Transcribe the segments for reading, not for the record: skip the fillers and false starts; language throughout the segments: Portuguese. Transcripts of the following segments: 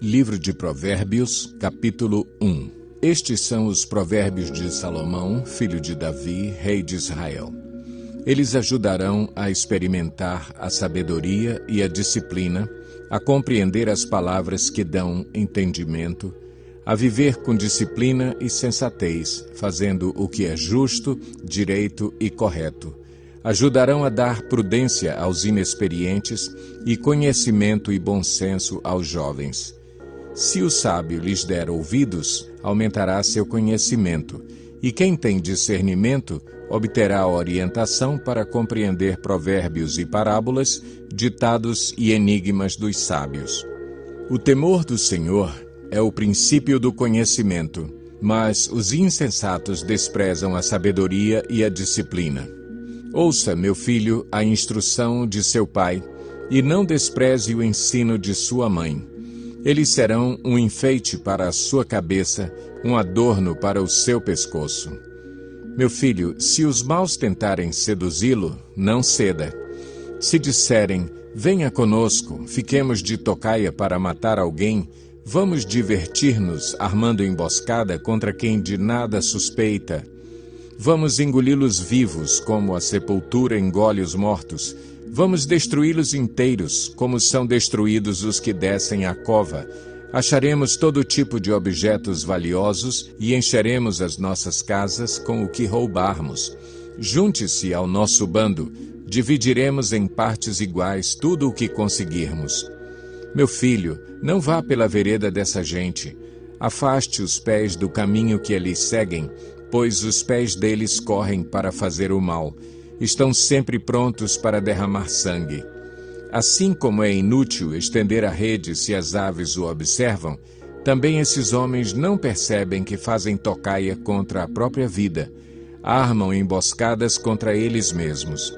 Livro de Provérbios, capítulo 1. Estes são os provérbios de Salomão, filho de Davi, rei de Israel. Eles ajudarão a experimentar a sabedoria e a disciplina, a compreender as palavras que dão entendimento, a viver com disciplina e sensatez, fazendo o que é justo, direito e correto. Ajudarão a dar prudência aos inexperientes e conhecimento e bom senso aos jovens. Se o sábio lhes der ouvidos, aumentará seu conhecimento, e quem tem discernimento obterá orientação para compreender provérbios e parábolas, ditados e enigmas dos sábios. O temor do Senhor é o princípio do conhecimento, mas os insensatos desprezam a sabedoria e a disciplina. Ouça, meu filho, a instrução de seu pai, e não despreze o ensino de sua mãe. Eles serão um enfeite para a sua cabeça, um adorno para o seu pescoço. Meu filho, se os maus tentarem seduzi-lo, não ceda. Se disserem, venha conosco, fiquemos de tocaia para matar alguém, vamos divertir-nos armando emboscada contra quem de nada suspeita. Vamos engoli-los vivos, como a sepultura engole os mortos. Vamos destruí-los inteiros, como são destruídos os que descem à cova. Acharemos todo tipo de objetos valiosos e encheremos as nossas casas com o que roubarmos. Junte-se ao nosso bando, dividiremos em partes iguais tudo o que conseguirmos. Meu filho, não vá pela vereda dessa gente. Afaste os pés do caminho que eles seguem, pois os pés deles correm para fazer o mal. Estão sempre prontos para derramar sangue. Assim como é inútil estender a rede se as aves o observam, também esses homens não percebem que fazem tocaia contra a própria vida, armam emboscadas contra eles mesmos.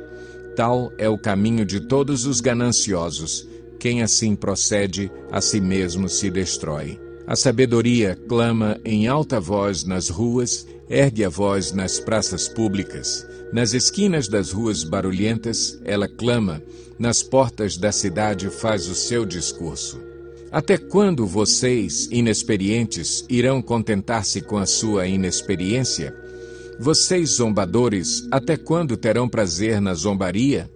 Tal é o caminho de todos os gananciosos. Quem assim procede, a si mesmo se destrói. A sabedoria clama em alta voz nas ruas, ergue a voz nas praças públicas. Nas esquinas das ruas barulhentas, ela clama, nas portas da cidade faz o seu discurso. Até quando vocês, inexperientes, irão contentar-se com a sua inexperiência? Vocês, zombadores, até quando terão prazer na zombaria?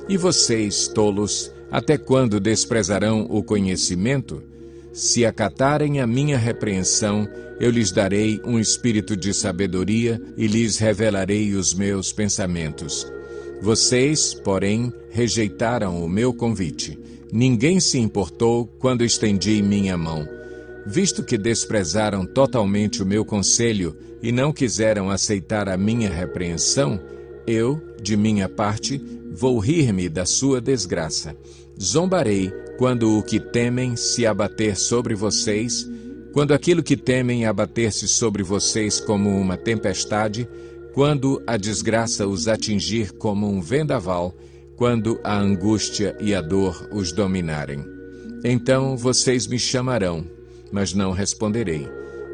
E vocês, tolos, até quando desprezarão o conhecimento? Se acatarem a minha repreensão, eu lhes darei um espírito de sabedoria e lhes revelarei os meus pensamentos. Vocês, porém, rejeitaram o meu convite. Ninguém se importou quando estendi minha mão. Visto que desprezaram totalmente o meu conselho e não quiseram aceitar a minha repreensão, eu, de minha parte, vou rir-me da sua desgraça. Zombarei quando o que temem se abater sobre vocês, quando aquilo que temem abater-se sobre vocês como uma tempestade, quando a desgraça os atingir como um vendaval, quando a angústia e a dor os dominarem. Então vocês me chamarão, mas não responderei.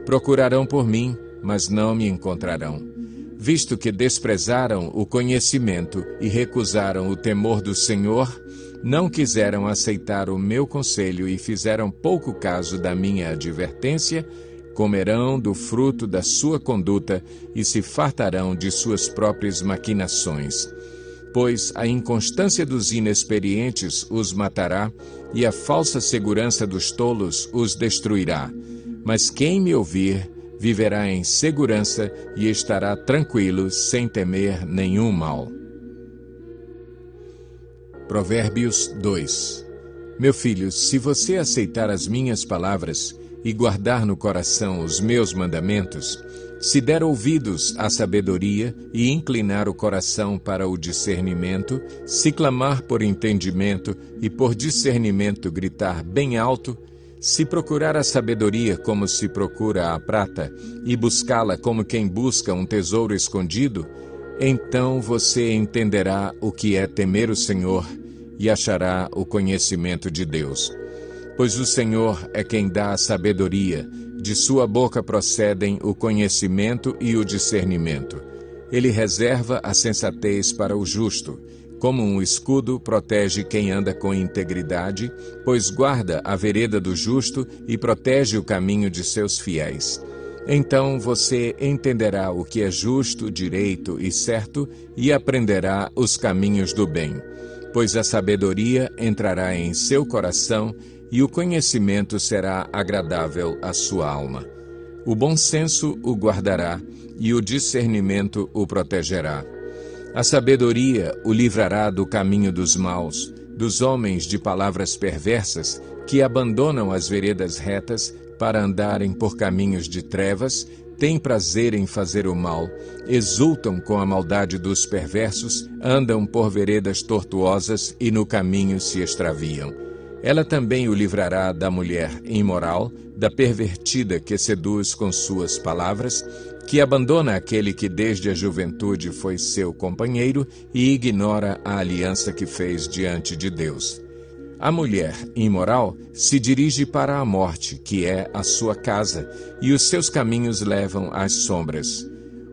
Procurarão por mim, mas não me encontrarão. Visto que desprezaram o conhecimento e recusaram o temor do Senhor, não quiseram aceitar o meu conselho e fizeram pouco caso da minha advertência, comerão do fruto da sua conduta e se fartarão de suas próprias maquinações. Pois a inconstância dos inexperientes os matará e a falsa segurança dos tolos os destruirá. Mas quem me ouvir viverá em segurança e estará tranquilo sem temer nenhum mal. Provérbios 2. Meu filho, se você aceitar as minhas palavras e guardar no coração os meus mandamentos, se der ouvidos à sabedoria e inclinar o coração para o discernimento, se clamar por entendimento e por discernimento gritar bem alto, se procurar a sabedoria como se procura a prata e buscá-la como quem busca um tesouro escondido, então você entenderá o que é temer o Senhor e achará o conhecimento de Deus. Pois o Senhor é quem dá a sabedoria, de sua boca procedem o conhecimento e o discernimento. Ele reserva a sensatez para o justo, Como um escudo protege quem anda com integridade, pois guarda a vereda do justo e protege o caminho de seus fiéis. Então você entenderá o que é justo, direito e certo e aprenderá os caminhos do bem. Pois a sabedoria entrará em seu coração e o conhecimento será agradável à sua alma. O bom senso o guardará e o discernimento o protegerá. A sabedoria o livrará do caminho dos maus, dos homens de palavras perversas, que abandonam as veredas retas para andarem por caminhos de trevas, têm prazer em fazer o mal, exultam com a maldade dos perversos, andam por veredas tortuosas e no caminho se extraviam. Ela também o livrará da mulher imoral, da pervertida que seduz com suas palavras, que abandona aquele que desde a juventude foi seu companheiro e ignora a aliança que fez diante de Deus. A mulher imoral se dirige para a morte, que é a sua casa, e os seus caminhos levam às sombras.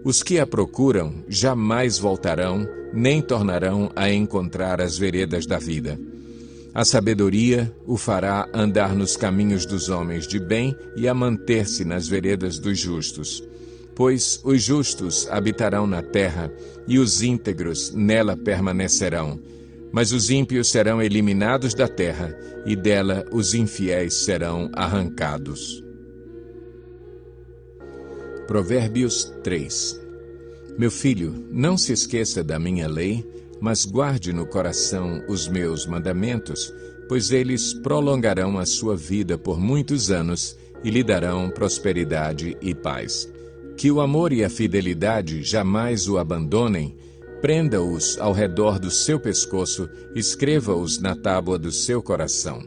Os que a procuram jamais voltarão, nem tornarão a encontrar as veredas da vida. A sabedoria o fará andar nos caminhos dos homens de bem e a manter-se nas veredas dos justos. Pois os justos habitarão na terra, e os íntegros nela permanecerão. Mas os ímpios serão eliminados da terra, e dela os infiéis serão arrancados. Provérbios 3. Meu filho, não se esqueça da minha lei, mas guarde no coração os meus mandamentos, pois eles prolongarão a sua vida por muitos anos e lhe darão prosperidade e paz. Que o amor e a fidelidade jamais o abandonem, prenda-os ao redor do seu pescoço, escreva-os na tábua do seu coração.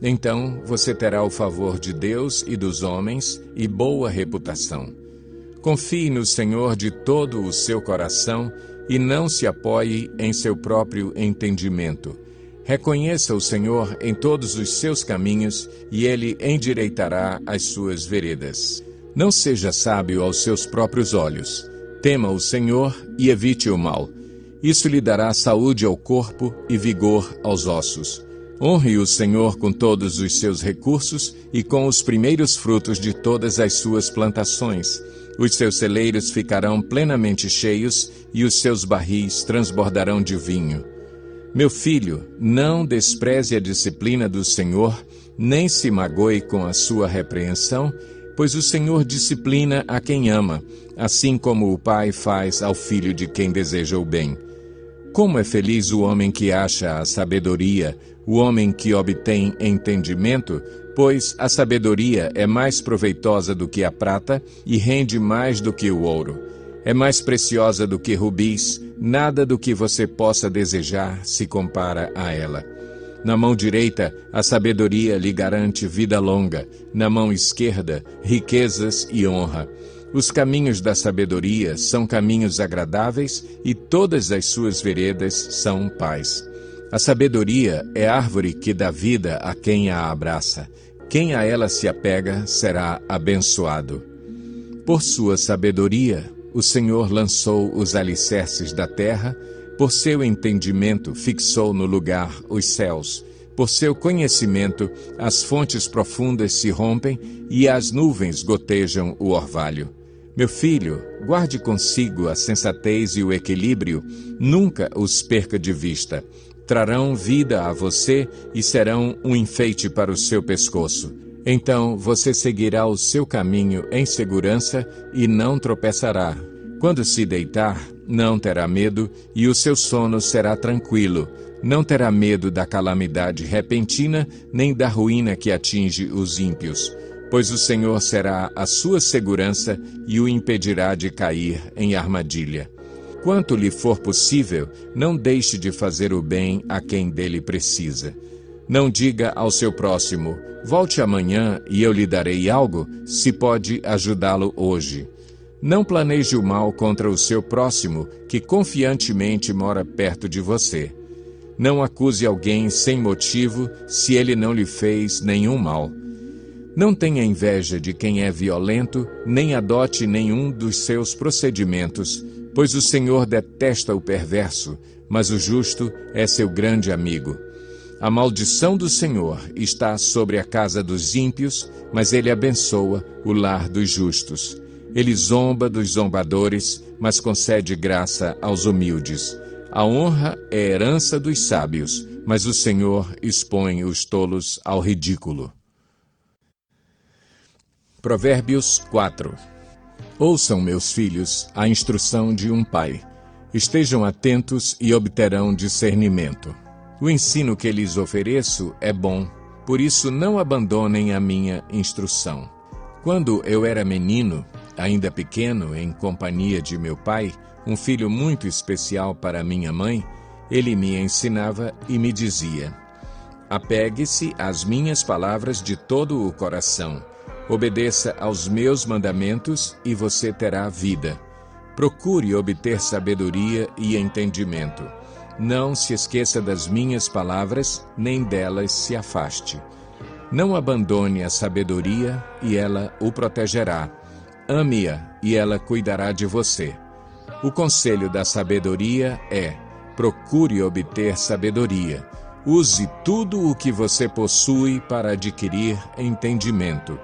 Então você terá o favor de Deus e dos homens e boa reputação. Confie no Senhor de todo o seu coração e não se apoie em seu próprio entendimento. Reconheça o Senhor em todos os seus caminhos e Ele endireitará as suas veredas. Não seja sábio aos seus próprios olhos. Tema o Senhor e evite o mal. Isso lhe dará saúde ao corpo e vigor aos ossos. Honre o Senhor com todos os seus recursos e com os primeiros frutos de todas as suas plantações. Os seus celeiros ficarão plenamente cheios e os seus barris transbordarão de vinho. Meu filho, não despreze a disciplina do Senhor, nem se magoe com a sua repreensão, pois o Senhor disciplina a quem ama, assim como o pai faz ao filho de quem deseja o bem. Como é feliz o homem que acha a sabedoria, o homem que obtém entendimento, pois a sabedoria é mais proveitosa do que a prata e rende mais do que o ouro. É mais preciosa do que rubis, nada do que você possa desejar se compara a ela. Na mão direita, a sabedoria lhe garante vida longa, na mão esquerda, riquezas e honra. Os caminhos da sabedoria são caminhos agradáveis e todas as suas veredas são paz. A sabedoria é árvore que dá vida a quem a abraça. Quem a ela se apega será abençoado. Por sua sabedoria, o Senhor lançou os alicerces da terra, por seu entendimento fixou no lugar os céus. Por seu conhecimento, as fontes profundas se rompem e as nuvens gotejam o orvalho. Meu filho, guarde consigo a sensatez e o equilíbrio, nunca os perca de vista. Trarão vida a você e serão um enfeite para o seu pescoço. Então você seguirá o seu caminho em segurança e não tropeçará. Quando se deitar, não terá medo e o seu sono será tranquilo. Não terá medo da calamidade repentina, nem da ruína que atinge os ímpios. Pois o Senhor será a sua segurança e o impedirá de cair em armadilha. Quanto lhe for possível, não deixe de fazer o bem a quem dele precisa. Não diga ao seu próximo, volte amanhã e eu lhe darei algo, se pode ajudá-lo hoje. Não planeje o mal contra o seu próximo, que confiantemente mora perto de você. Não acuse alguém sem motivo, se ele não lhe fez nenhum mal. Não tenha inveja de quem é violento, nem adote nenhum dos seus procedimentos, pois o Senhor detesta o perverso, mas o justo é seu grande amigo. A maldição do Senhor está sobre a casa dos ímpios, mas ele abençoa o lar dos justos. Ele zomba dos zombadores, mas concede graça aos humildes. A honra é herança dos sábios, mas o Senhor expõe os tolos ao ridículo. Provérbios 4. Ouçam, meus filhos, a instrução de um pai. Estejam atentos e obterão discernimento. O ensino que lhes ofereço é bom, por isso não abandonem a minha instrução. Quando eu era menino, ainda pequeno, em companhia de meu pai, um filho muito especial para minha mãe, ele me ensinava e me dizia: apegue-se às minhas palavras de todo o coração. Obedeça aos meus mandamentos e você terá vida. Procure obter sabedoria e entendimento. Não se esqueça das minhas palavras, nem delas se afaste. Não abandone a sabedoria e ela o protegerá. Ame-a e ela cuidará de você. O conselho da sabedoria é: procure obter sabedoria. Use tudo o que você possui para adquirir entendimento.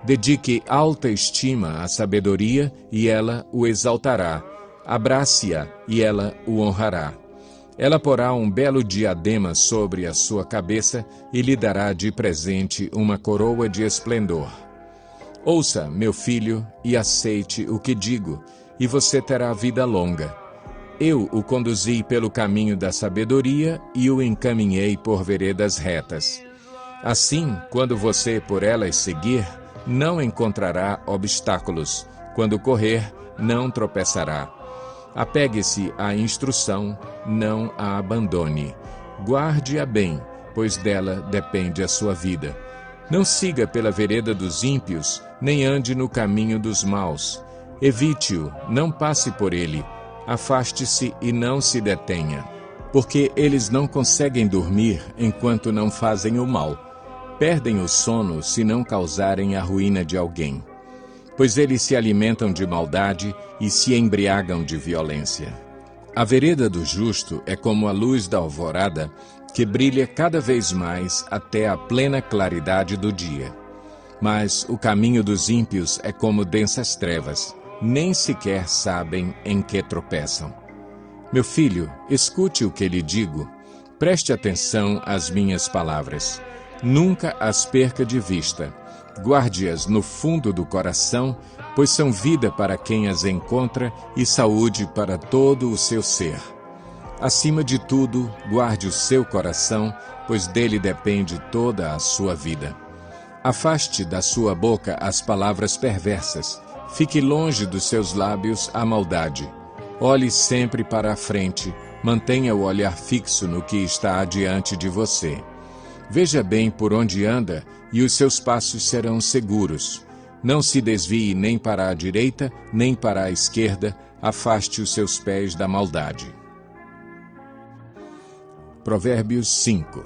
Dedique alta estima à sabedoria e ela o exaltará. Abrace-a e ela o honrará. Ela porá um belo diadema sobre a sua cabeça e lhe dará de presente uma coroa de esplendor. Ouça, meu filho, e aceite o que digo, e você terá vida longa. Eu o conduzi pelo caminho da sabedoria e o encaminhei por veredas retas. Assim, quando você por elas seguir, não encontrará obstáculos. Quando correr, não tropeçará. Apegue-se à instrução, não a abandone. Guarde-a bem, pois dela depende a sua vida. Não siga pela vereda dos ímpios, nem ande no caminho dos maus. Evite-o, não passe por ele. Afaste-se e não se detenha, porque eles não conseguem dormir enquanto não fazem o mal. Perdem o sono se não causarem a ruína de alguém, pois eles se alimentam de maldade e se embriagam de violência. A vereda do justo é como a luz da alvorada, que brilha cada vez mais até a plena claridade do dia. Mas o caminho dos ímpios é como densas trevas, nem sequer sabem em que tropeçam. Meu filho, escute o que lhe digo, preste atenção às minhas palavras. Nunca as perca de vista. Guarde-as no fundo do coração, pois são vida para quem as encontra e saúde para todo o seu ser. Acima de tudo, guarde o seu coração, pois dele depende toda a sua vida. Afaste da sua boca as palavras perversas. Fique longe dos seus lábios a maldade. Olhe sempre para a frente. Mantenha o olhar fixo no que está adiante de você. Veja bem por onde anda, e os seus passos serão seguros. Não se desvie nem para a direita, nem para a esquerda. Afaste os seus pés da maldade. Provérbios 5.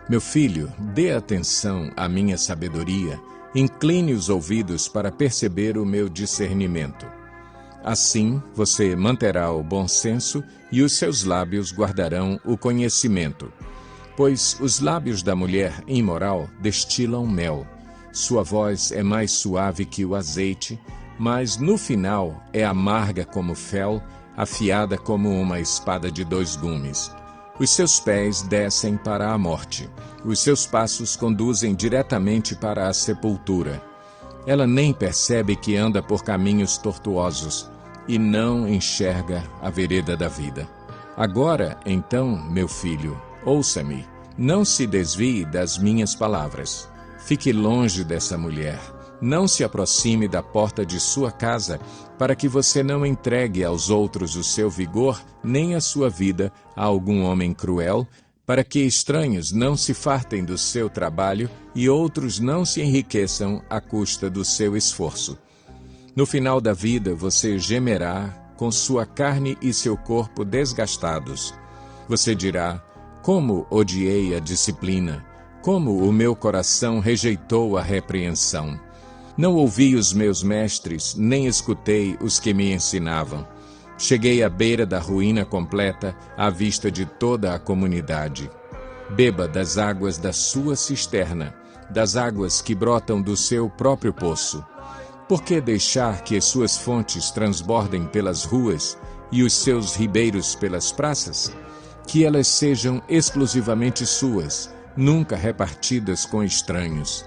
Meu filho, dê atenção à minha sabedoria, incline os ouvidos para perceber o meu discernimento. Assim, você manterá o bom senso e os seus lábios guardarão o conhecimento. Pois os lábios da mulher imoral destilam mel. Sua voz é mais suave que o azeite, mas no final é amarga como fel, afiada como uma espada de 2 gumes. Os seus pés descem para a morte. Os seus passos conduzem diretamente para a sepultura. Ela nem percebe que anda por caminhos tortuosos e não enxerga a vereda da vida. Agora, então, meu filho, ouça-me. Não se desvie das minhas palavras. Fique longe dessa mulher. Não se aproxime da porta de sua casa, para que você não entregue aos outros o seu vigor, nem a sua vida a algum homem cruel, para que estranhos não se fartem do seu trabalho e outros não se enriqueçam à custa do seu esforço. No final da vida você gemerá, com sua carne e seu corpo desgastados. Você dirá: como odiei a disciplina, como o meu coração rejeitou a repreensão. Não ouvi os meus mestres, nem escutei os que me ensinavam. Cheguei à beira da ruína completa, à vista de toda a comunidade. Beba das águas da sua cisterna, das águas que brotam do seu próprio poço. Por que deixar que as suas fontes transbordem pelas ruas e os seus ribeiros pelas praças? Que elas sejam exclusivamente suas, nunca repartidas com estranhos.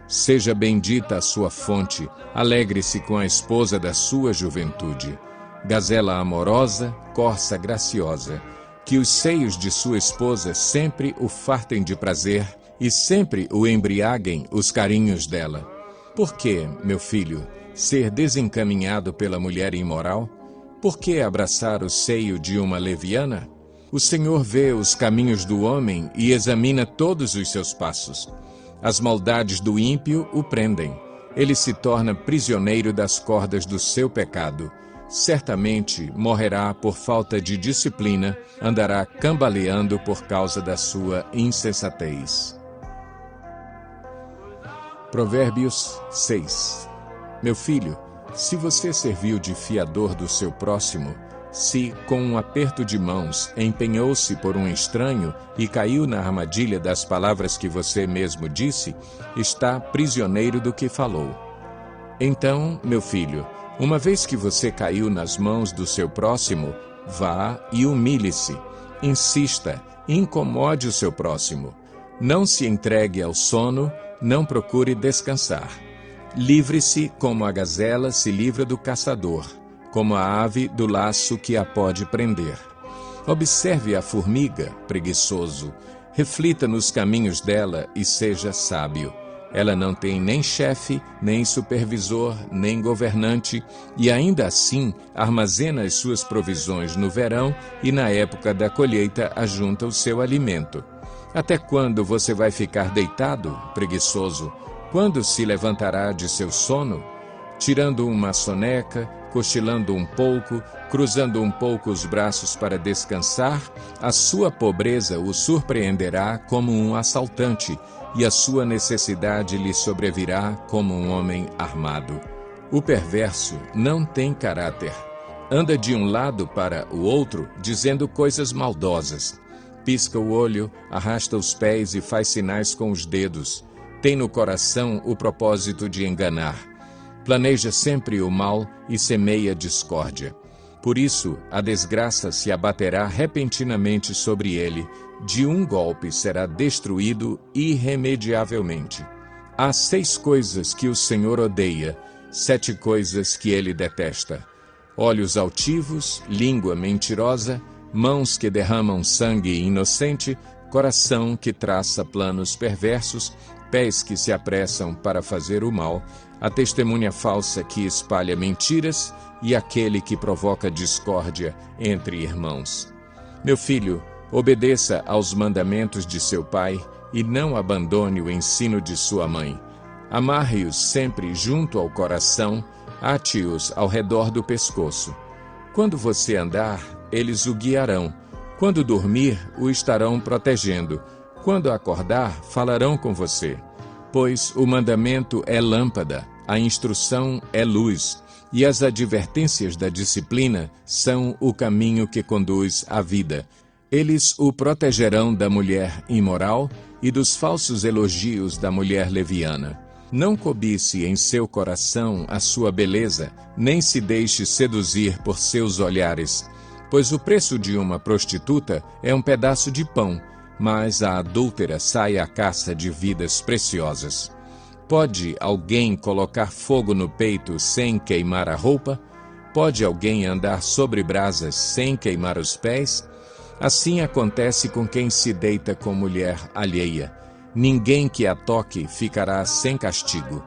Seja bendita a sua fonte, alegre-se com a esposa da sua juventude. Gazela amorosa, corça graciosa, que os seios de sua esposa sempre o fartem de prazer e sempre o embriaguem os carinhos dela. Por que, meu filho, ser desencaminhado pela mulher imoral? Por que abraçar o seio de uma leviana? O Senhor vê os caminhos do homem e examina todos os seus passos. As maldades do ímpio o prendem. Ele se torna prisioneiro das cordas do seu pecado. Certamente morrerá por falta de disciplina, andará cambaleando por causa da sua insensatez. Provérbios 6. Meu filho, se você serviu de fiador do seu próximo, se, com um aperto de mãos, empenhou-se por um estranho e caiu na armadilha das palavras que você mesmo disse, está prisioneiro do que falou. Então, meu filho, uma vez que você caiu nas mãos do seu próximo, vá e humilhe-se, insista, incomode o seu próximo. Não se entregue ao sono, não procure descansar. Livre-se como a gazela se livra do caçador, como a ave do laço que a pode prender. Observe a formiga, preguiçoso, reflita nos caminhos dela e seja sábio. Ela não tem nem chefe, nem supervisor, nem governante, e ainda assim armazena as suas provisões no verão e na época da colheita ajunta o seu alimento. Até quando você vai ficar deitado, preguiçoso? Quando se levantará de seu sono? Tirando uma soneca, cochilando um pouco, cruzando um pouco os braços para descansar, a sua pobreza o surpreenderá como um assaltante, e a sua necessidade lhe sobrevirá como um homem armado. O perverso não tem caráter. Anda de um lado para o outro, dizendo coisas maldosas. Pisca o olho, arrasta os pés e faz sinais com os dedos. Tem no coração o propósito de enganar. Planeja sempre o mal e semeia discórdia. Por isso, a desgraça se abaterá repentinamente sobre ele. De um golpe será destruído irremediavelmente. Há 6 coisas que o Senhor odeia, 7 coisas que ele detesta: olhos altivos, língua mentirosa, mãos que derramam sangue inocente, coração que traça planos perversos, pés que se apressam para fazer o mal, a testemunha falsa que espalha mentiras e aquele que provoca discórdia entre irmãos. Meu filho, obedeça aos mandamentos de seu pai e não abandone o ensino de sua mãe. Amarre-os sempre junto ao coração, ate-os ao redor do pescoço. Quando você andar, eles o guiarão. Quando dormir, o estarão protegendo. Quando acordar, falarão com você. Pois o mandamento é lâmpada, a instrução é luz, e as advertências da disciplina são o caminho que conduz à vida. Eles o protegerão da mulher imoral e dos falsos elogios da mulher leviana. Não cobice em seu coração a sua beleza, nem se deixe seduzir por seus olhares, pois o preço de uma prostituta é um pedaço de pão, mas a adúltera sai à caça de vidas preciosas. Pode alguém colocar fogo no peito sem queimar a roupa? Pode alguém andar sobre brasas sem queimar os pés? Assim acontece com quem se deita com mulher alheia. Ninguém que a toque ficará sem castigo.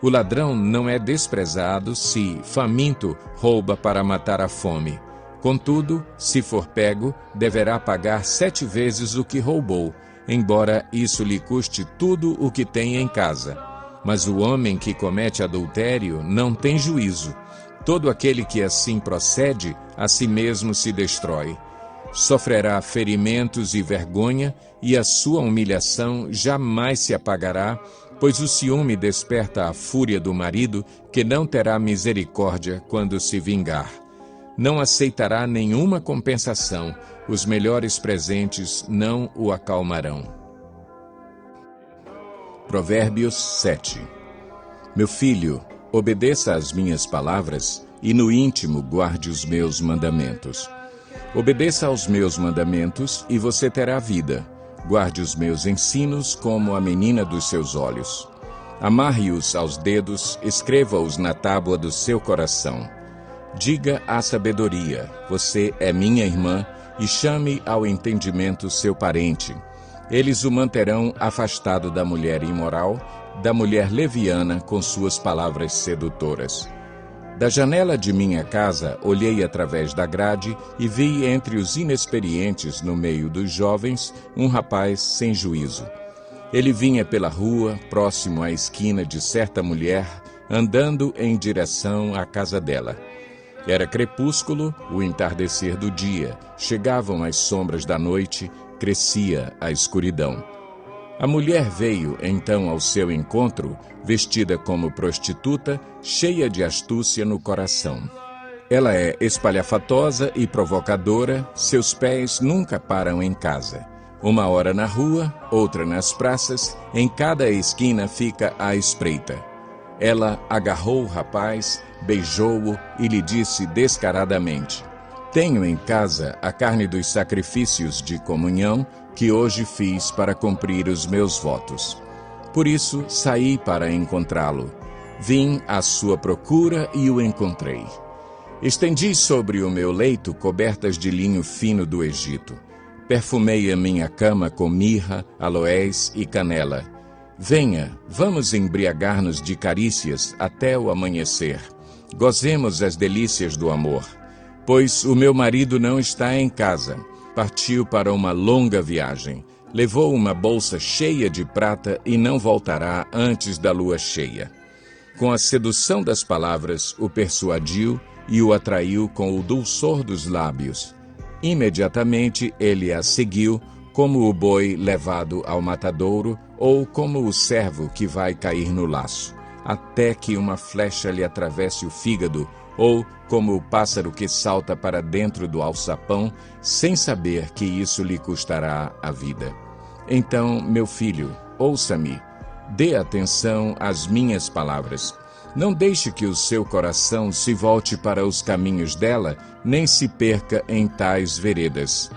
O ladrão não é desprezado se, faminto, rouba para matar a fome. Contudo, se for pego, deverá pagar 7 vezes o que roubou, embora isso lhe custe tudo o que tem em casa. Mas o homem que comete adultério não tem juízo. Todo aquele que assim procede, a si mesmo se destrói. Sofrerá ferimentos e vergonha, e a sua humilhação jamais se apagará, pois o ciúme desperta a fúria do marido, que não terá misericórdia quando se vingar. não aceitará nenhuma compensação, os melhores presentes não o acalmarão. Provérbios 7. Meu filho, obedeça às minhas palavras e no íntimo guarde os meus mandamentos. Obedeça aos meus mandamentos e você terá vida. Guarde os meus ensinos como a menina dos seus olhos. Amarre-os aos dedos, escreva-os na tábua do seu coração. Diga à sabedoria, você é minha irmã, e chame ao entendimento seu parente. Eles o manterão afastado da mulher imoral, da mulher leviana com suas palavras sedutoras. Da janela de minha casa, olhei através da grade e vi entre os inexperientes no meio dos jovens um rapaz sem juízo. Ele vinha pela rua, próximo à esquina de certa mulher, andando em direção à casa dela. Era crepúsculo, o entardecer do dia, chegavam as sombras da noite, crescia a escuridão. A mulher veio, então, ao seu encontro, vestida como prostituta, cheia de astúcia no coração. Ela é espalhafatosa e provocadora, seus pés nunca param em casa. Uma hora na rua, outra nas praças, em cada esquina fica à espreita. Ela agarrou o rapaz, beijou-o e lhe disse descaradamente: Tenho em casa a carne dos sacrifícios de comunhão que hoje fiz para cumprir os meus votos. Por isso saí para encontrá-lo. Vim à sua procura e o encontrei. Estendi sobre o meu leito cobertas de linho fino do Egito. Perfumei a minha cama com mirra, aloés e canela. Venha, vamos embriagar-nos de carícias até o amanhecer. Gozemos as delícias do amor. Pois o meu marido não está em casa. Partiu para uma longa viagem. Levou uma bolsa cheia de prata e não voltará antes da lua cheia. Com a sedução das palavras, o persuadiu e o atraiu com o dulçor dos lábios. Imediatamente ele a seguiu, como o boi levado ao matadouro ou como o servo que vai cair no laço, até que uma flecha lhe atravesse o fígado, ou como o pássaro que salta para dentro do alçapão, sem saber que isso lhe custará a vida. Então, meu filho, ouça-me, dê atenção às minhas palavras. Não deixe que o seu coração se volte para os caminhos dela, nem se perca em tais veredas.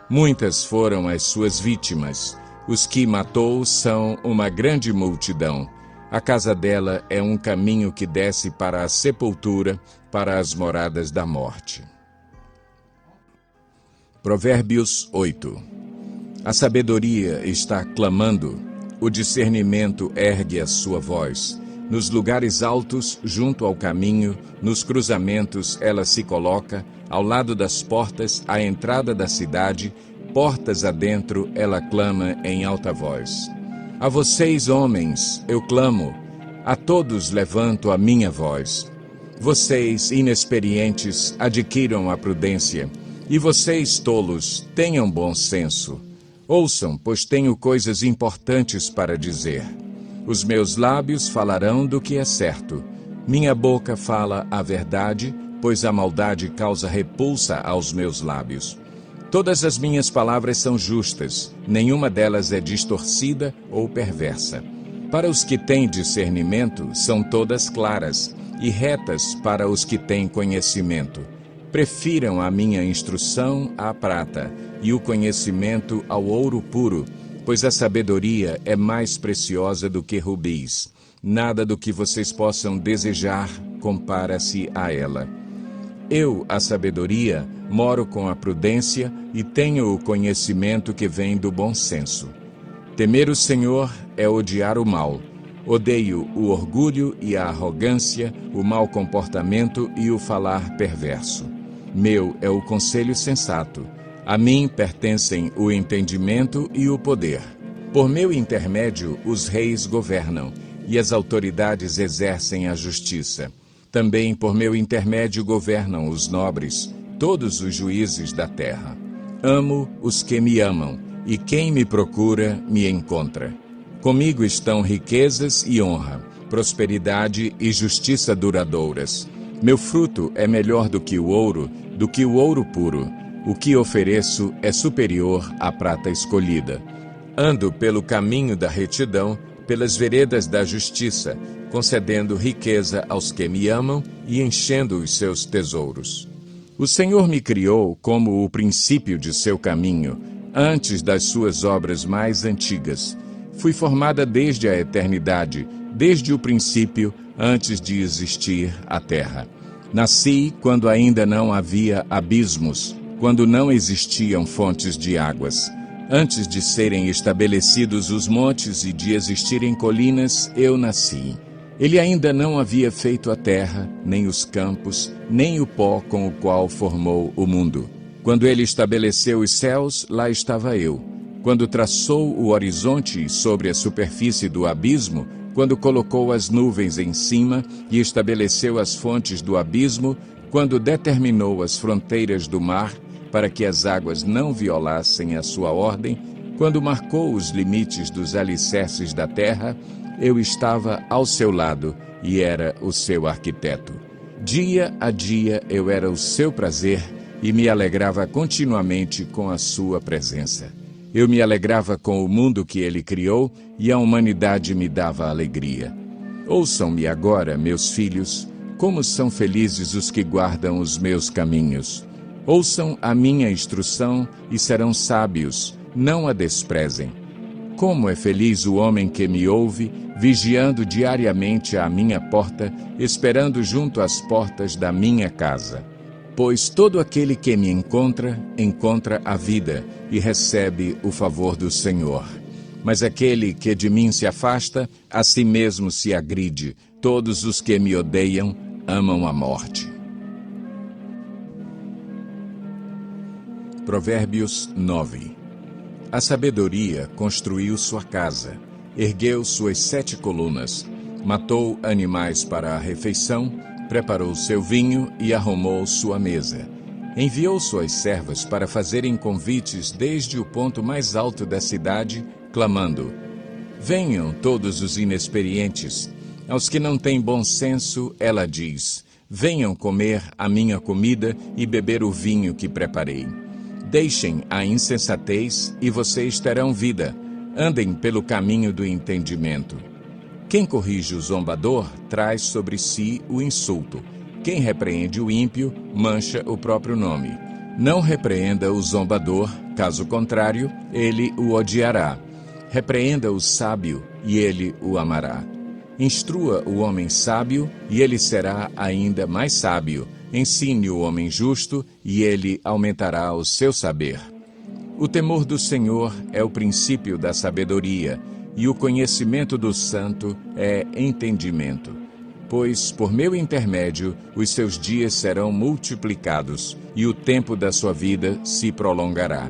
Muitas foram as suas vítimas. Os que matou são uma grande multidão. A casa dela é um caminho que desce para a sepultura, para as moradas da morte. Provérbios 8. A sabedoria está clamando, o discernimento ergue a sua voz. Nos lugares altos, junto ao caminho, nos cruzamentos ela se coloca, ao lado das portas, à entrada da cidade, portas adentro, ela clama em alta voz. A vocês, homens, eu clamo, a todos levanto a minha voz. Vocês, inexperientes, adquiram a prudência, e vocês, tolos, tenham bom senso. Ouçam, pois tenho coisas importantes para dizer. Os meus lábios falarão do que é certo. Minha boca fala a verdade, pois a maldade causa repulsa aos meus lábios. Todas as minhas palavras são justas, nenhuma delas é distorcida ou perversa. Para os que têm discernimento, são todas claras, e retas para os que têm conhecimento. Prefiram a minha instrução à prata, e o conhecimento ao ouro puro, pois a sabedoria é mais preciosa do que rubis. Nada do que vocês possam desejar compara-se a ela. Eu, a sabedoria, moro com a prudência e tenho o conhecimento que vem do bom senso. Temer o Senhor é odiar o mal. Odeio o orgulho e a arrogância, o mau comportamento e o falar perverso. Meu é o conselho sensato. A mim pertencem o entendimento e o poder. Por meu intermédio, os reis governam, e as autoridades exercem a justiça. Também por meu intermédio governam os nobres, todos os juízes da terra. Amo os que me amam, e quem me procura me encontra. Comigo estão riquezas e honra, prosperidade e justiça duradouras. Meu fruto é melhor do que o ouro, do que o ouro puro. O que ofereço é superior à prata escolhida. Ando pelo caminho da retidão, pelas veredas da justiça, concedendo riqueza aos que me amam e enchendo os seus tesouros. O Senhor me criou como o princípio de seu caminho, antes das suas obras mais antigas. Fui formada desde a eternidade, desde o princípio, antes de existir a terra. Nasci quando ainda não havia abismos, quando não existiam fontes de águas. Antes de serem estabelecidos os montes e de existirem colinas, eu nasci. Ele ainda não havia feito a terra, nem os campos, nem o pó com o qual formou o mundo. Quando ele estabeleceu os céus, lá estava eu. Quando traçou o horizonte sobre a superfície do abismo, quando colocou as nuvens em cima e estabeleceu as fontes do abismo, quando determinou as fronteiras do mar, para que as águas não violassem a sua ordem, quando marcou os limites dos alicerces da terra, eu estava ao seu lado e era o seu arquiteto. Dia a dia eu era o seu prazer e me alegrava continuamente com a sua presença. Eu me alegrava com o mundo que ele criou e a humanidade me dava alegria. Ouçam-me agora, meus filhos, como são felizes os que guardam os meus caminhos. Ouçam a minha instrução e serão sábios, não a desprezem. Como é feliz o homem que me ouve, vigiando diariamente à minha porta, esperando junto às portas da minha casa. Pois todo aquele que me encontra, encontra a vida e recebe o favor do Senhor. Mas aquele que de mim se afasta, a si mesmo se agride. Todos os que me odeiam amam a morte. Provérbios 9. A sabedoria construiu sua casa, ergueu suas 7 colunas, matou animais para a refeição, preparou seu vinho e arrumou sua mesa. Enviou suas servas para fazerem convites desde o ponto mais alto da cidade, clamando: venham todos os inexperientes. Aos que não têm bom senso, ela diz: venham comer a minha comida e beber o vinho que preparei. Deixem a insensatez e vocês terão vida. Andem pelo caminho do entendimento. Quem corrige o zombador traz sobre si o insulto. Quem repreende o ímpio mancha o próprio nome. Não repreenda o zombador, caso contrário, ele o odiará. Repreenda o sábio e ele o amará. Instrua o homem sábio e ele será ainda mais sábio. Ensine o homem justo, e ele aumentará o seu saber. O temor do Senhor é o princípio da sabedoria, e o conhecimento do santo é entendimento. Pois, por meu intermédio, os seus dias serão multiplicados, e o tempo da sua vida se prolongará.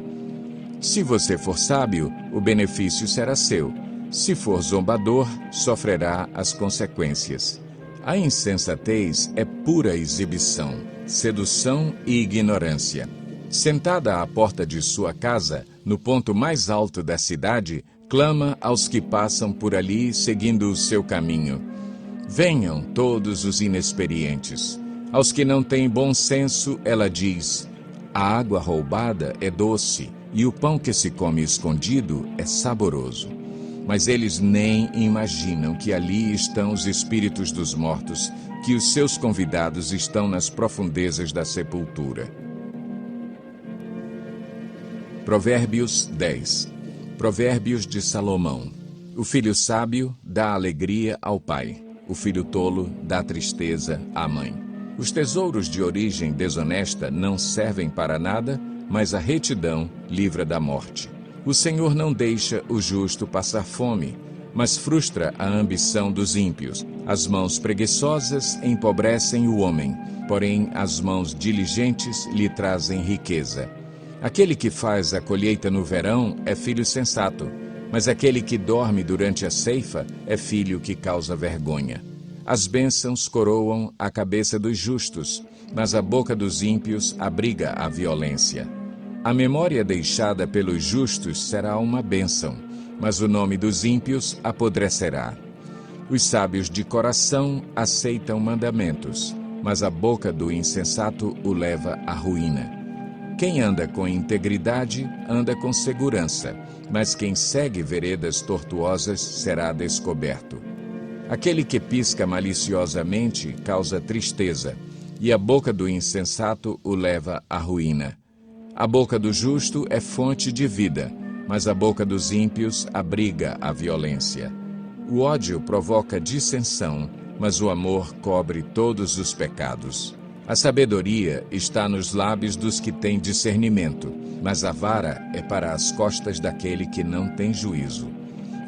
Se você for sábio, o benefício será seu. Se for zombador, sofrerá as consequências. A insensatez é pura exibição, sedução e ignorância. Sentada à porta de sua casa, no ponto mais alto da cidade, clama aos que passam por ali seguindo o seu caminho. Venham todos os inexperientes. Aos que não têm bom senso, ela diz: a água roubada é doce, e o pão que se come escondido é saboroso. Mas eles nem imaginam que ali estão os espíritos dos mortos, que os seus convidados estão nas profundezas da sepultura. Provérbios 10. Provérbios de Salomão. O filho sábio dá alegria ao pai. O filho tolo dá tristeza à mãe. Os tesouros de origem desonesta não servem para nada, mas a retidão livra da morte. O Senhor não deixa o justo passar fome, mas frustra a ambição dos ímpios. As mãos preguiçosas empobrecem o homem, porém as mãos diligentes lhe trazem riqueza. Aquele que faz a colheita no verão é filho sensato, mas aquele que dorme durante a ceifa é filho que causa vergonha. As bênçãos coroam a cabeça dos justos, mas a boca dos ímpios abriga a violência. A memória deixada pelos justos será uma bênção, mas o nome dos ímpios apodrecerá. Os sábios de coração aceitam mandamentos, mas a boca do insensato o leva à ruína. Quem anda com integridade, anda com segurança, mas quem segue veredas tortuosas será descoberto. Aquele que pisca maliciosamente causa tristeza, e a boca do insensato o leva à ruína. A boca do justo é fonte de vida, mas a boca dos ímpios abriga a violência. O ódio provoca dissensão, mas o amor cobre todos os pecados. A sabedoria está nos lábios dos que têm discernimento, mas a vara é para as costas daquele que não tem juízo.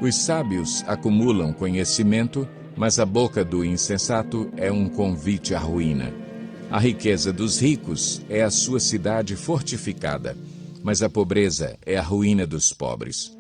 Os sábios acumulam conhecimento, mas a boca do insensato é um convite à ruína. A riqueza dos ricos é a sua cidade fortificada, mas a pobreza é a ruína dos pobres.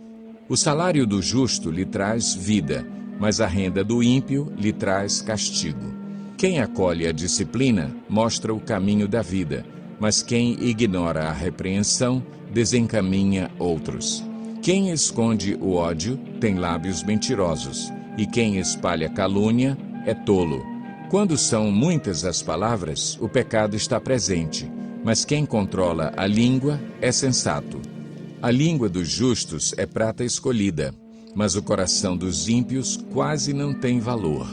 O salário do justo lhe traz vida, mas a renda do ímpio lhe traz castigo. Quem acolhe a disciplina mostra o caminho da vida, mas quem ignora a repreensão desencaminha outros. Quem esconde o ódio tem lábios mentirosos, e quem espalha calúnia é tolo. Quando são muitas as palavras, o pecado está presente, mas quem controla a língua é sensato. A língua dos justos é prata escolhida, mas o coração dos ímpios quase não tem valor.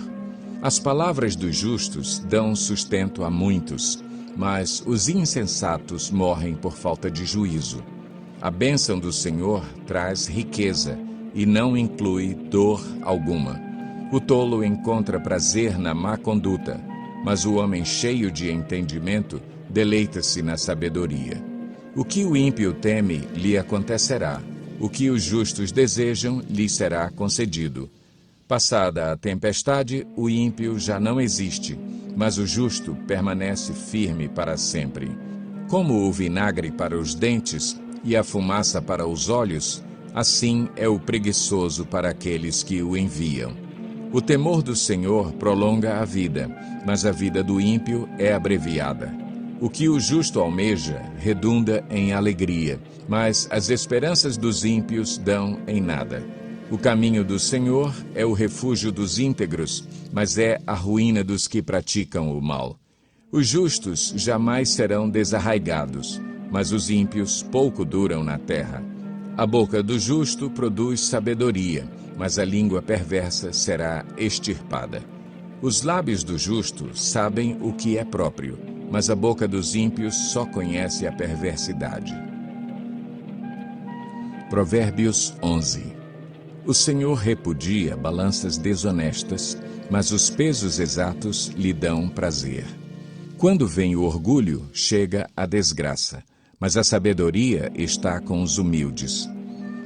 As palavras dos justos dão sustento a muitos, mas os insensatos morrem por falta de juízo. A bênção do Senhor traz riqueza e não inclui dor alguma. O tolo encontra prazer na má conduta, mas o homem cheio de entendimento deleita-se na sabedoria. O que o ímpio teme lhe acontecerá, o que os justos desejam lhe será concedido. Passada a tempestade, o ímpio já não existe, mas o justo permanece firme para sempre. Como o vinagre para os dentes e a fumaça para os olhos, assim é o preguiçoso para aqueles que o enviam. O temor do Senhor prolonga a vida, mas a vida do ímpio é abreviada. O que o justo almeja redunda em alegria, mas as esperanças dos ímpios dão em nada. O caminho do Senhor é o refúgio dos íntegros, mas é a ruína dos que praticam o mal. Os justos jamais serão desarraigados, mas os ímpios pouco duram na terra. A boca do justo produz sabedoria, mas a língua perversa será extirpada. Os lábios do justo sabem o que é próprio, mas a boca dos ímpios só conhece a perversidade. Provérbios 11. O Senhor repudia balanças desonestas, mas os pesos exatos lhe dão prazer. Quando vem o orgulho, chega a desgraça, mas a sabedoria está com os humildes.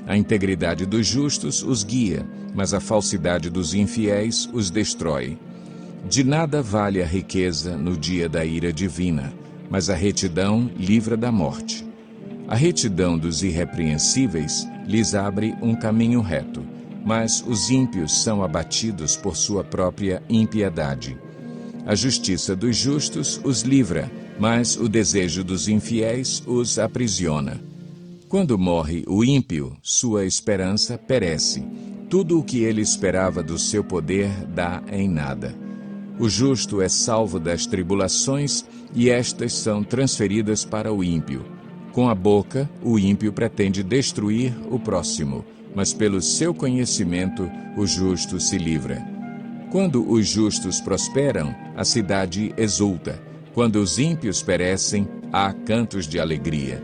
A integridade dos justos os guia, mas a falsidade dos infiéis os destrói. De nada vale a riqueza no dia da ira divina, mas a retidão livra da morte. A retidão dos irrepreensíveis lhes abre um caminho reto, mas os ímpios são abatidos por sua própria impiedade. A justiça dos justos os livra, mas o desejo dos infiéis os aprisiona. Quando morre o ímpio, sua esperança perece. Tudo o que ele esperava do seu poder dá em nada. O justo é salvo das tribulações e estas são transferidas para o ímpio. Com a boca, o ímpio pretende destruir o próximo, mas pelo seu conhecimento o justo se livra. Quando os justos prosperam, a cidade exulta. Quando os ímpios perecem, há cantos de alegria.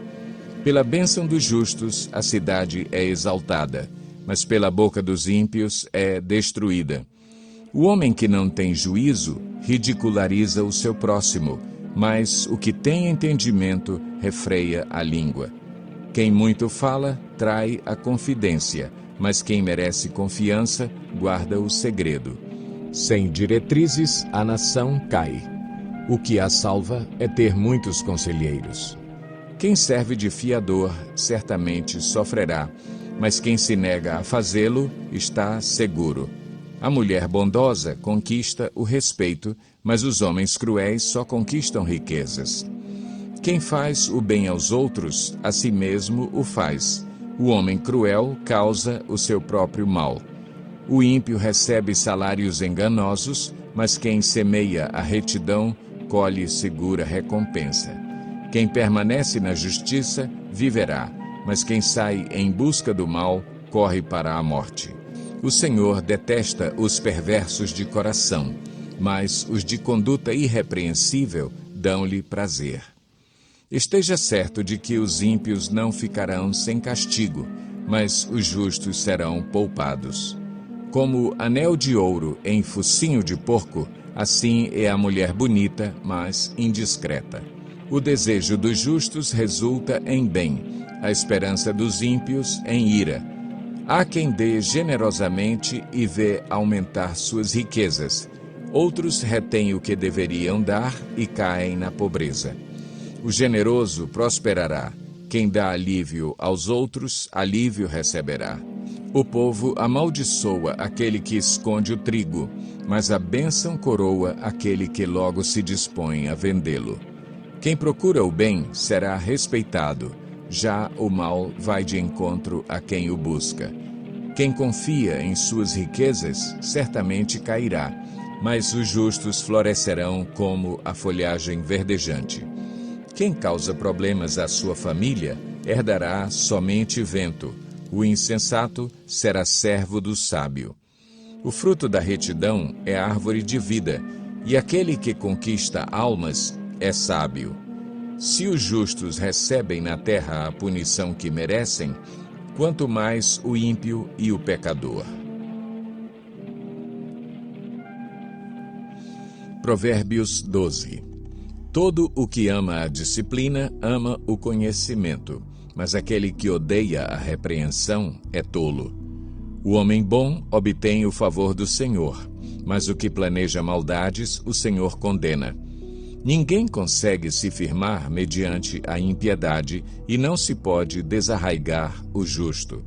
Pela bênção dos justos, a cidade é exaltada, mas pela boca dos ímpios é destruída. O homem que não tem juízo ridiculariza o seu próximo, mas o que tem entendimento refreia a língua. Quem muito fala, trai a confidência, mas quem merece confiança, guarda o segredo. Sem diretrizes, a nação cai. O que a salva é ter muitos conselheiros. Quem serve de fiador, certamente sofrerá, mas quem se nega a fazê-lo, está seguro. A mulher bondosa conquista o respeito, mas os homens cruéis só conquistam riquezas. Quem faz o bem aos outros, a si mesmo o faz. O homem cruel causa o seu próprio mal. O ímpio recebe salários enganosos, mas quem semeia a retidão colhe segura recompensa. Quem permanece na justiça viverá, mas quem sai em busca do mal corre para a morte. O Senhor detesta os perversos de coração, mas os de conduta irrepreensível dão-lhe prazer. Esteja certo de que os ímpios não ficarão sem castigo, mas os justos serão poupados. Como anel de ouro em focinho de porco, assim é a mulher bonita, mas indiscreta. O desejo dos justos resulta em bem, a esperança dos ímpios em ira. Há quem dê generosamente e vê aumentar suas riquezas. Outros retêm o que deveriam dar e caem na pobreza. O generoso prosperará. Quem dá alívio aos outros, alívio receberá. O povo amaldiçoa aquele que esconde o trigo, mas a bênção coroa aquele que logo se dispõe a vendê-lo. Quem procura o bem será respeitado, já o mal vai de encontro a quem o busca. Quem confia em suas riquezas certamente cairá, mas os justos florescerão como a folhagem verdejante. Quem causa problemas à sua família herdará somente vento. O insensato será servo do sábio. O fruto da retidão é árvore de vida, e aquele que conquista almas é sábio. Se os justos recebem na terra a punição que merecem, quanto mais o ímpio e o pecador. Provérbios 12. Todo o que ama a disciplina ama o conhecimento, mas aquele que odeia a repreensão é tolo. O homem bom obtém o favor do Senhor, mas o que planeja maldades o Senhor condena. Ninguém consegue se firmar mediante a impiedade e não se pode desarraigar o justo.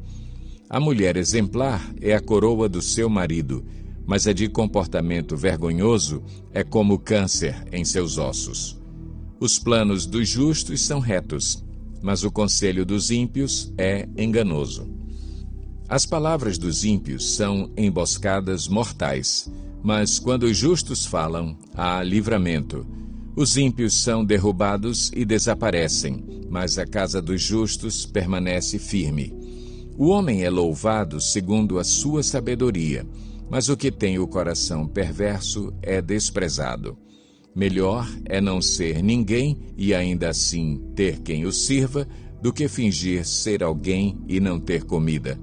A mulher exemplar é a coroa do seu marido, mas a de comportamento vergonhoso é como câncer em seus ossos. Os planos dos justos são retos, mas o conselho dos ímpios é enganoso. As palavras dos ímpios são emboscadas mortais, mas quando os justos falam, há livramento. Os ímpios são derrubados e desaparecem, mas a casa dos justos permanece firme. O homem é louvado segundo a sua sabedoria, mas o que tem o coração perverso é desprezado. Melhor é não ser ninguém e ainda assim ter quem o sirva, do que fingir ser alguém e não ter comida.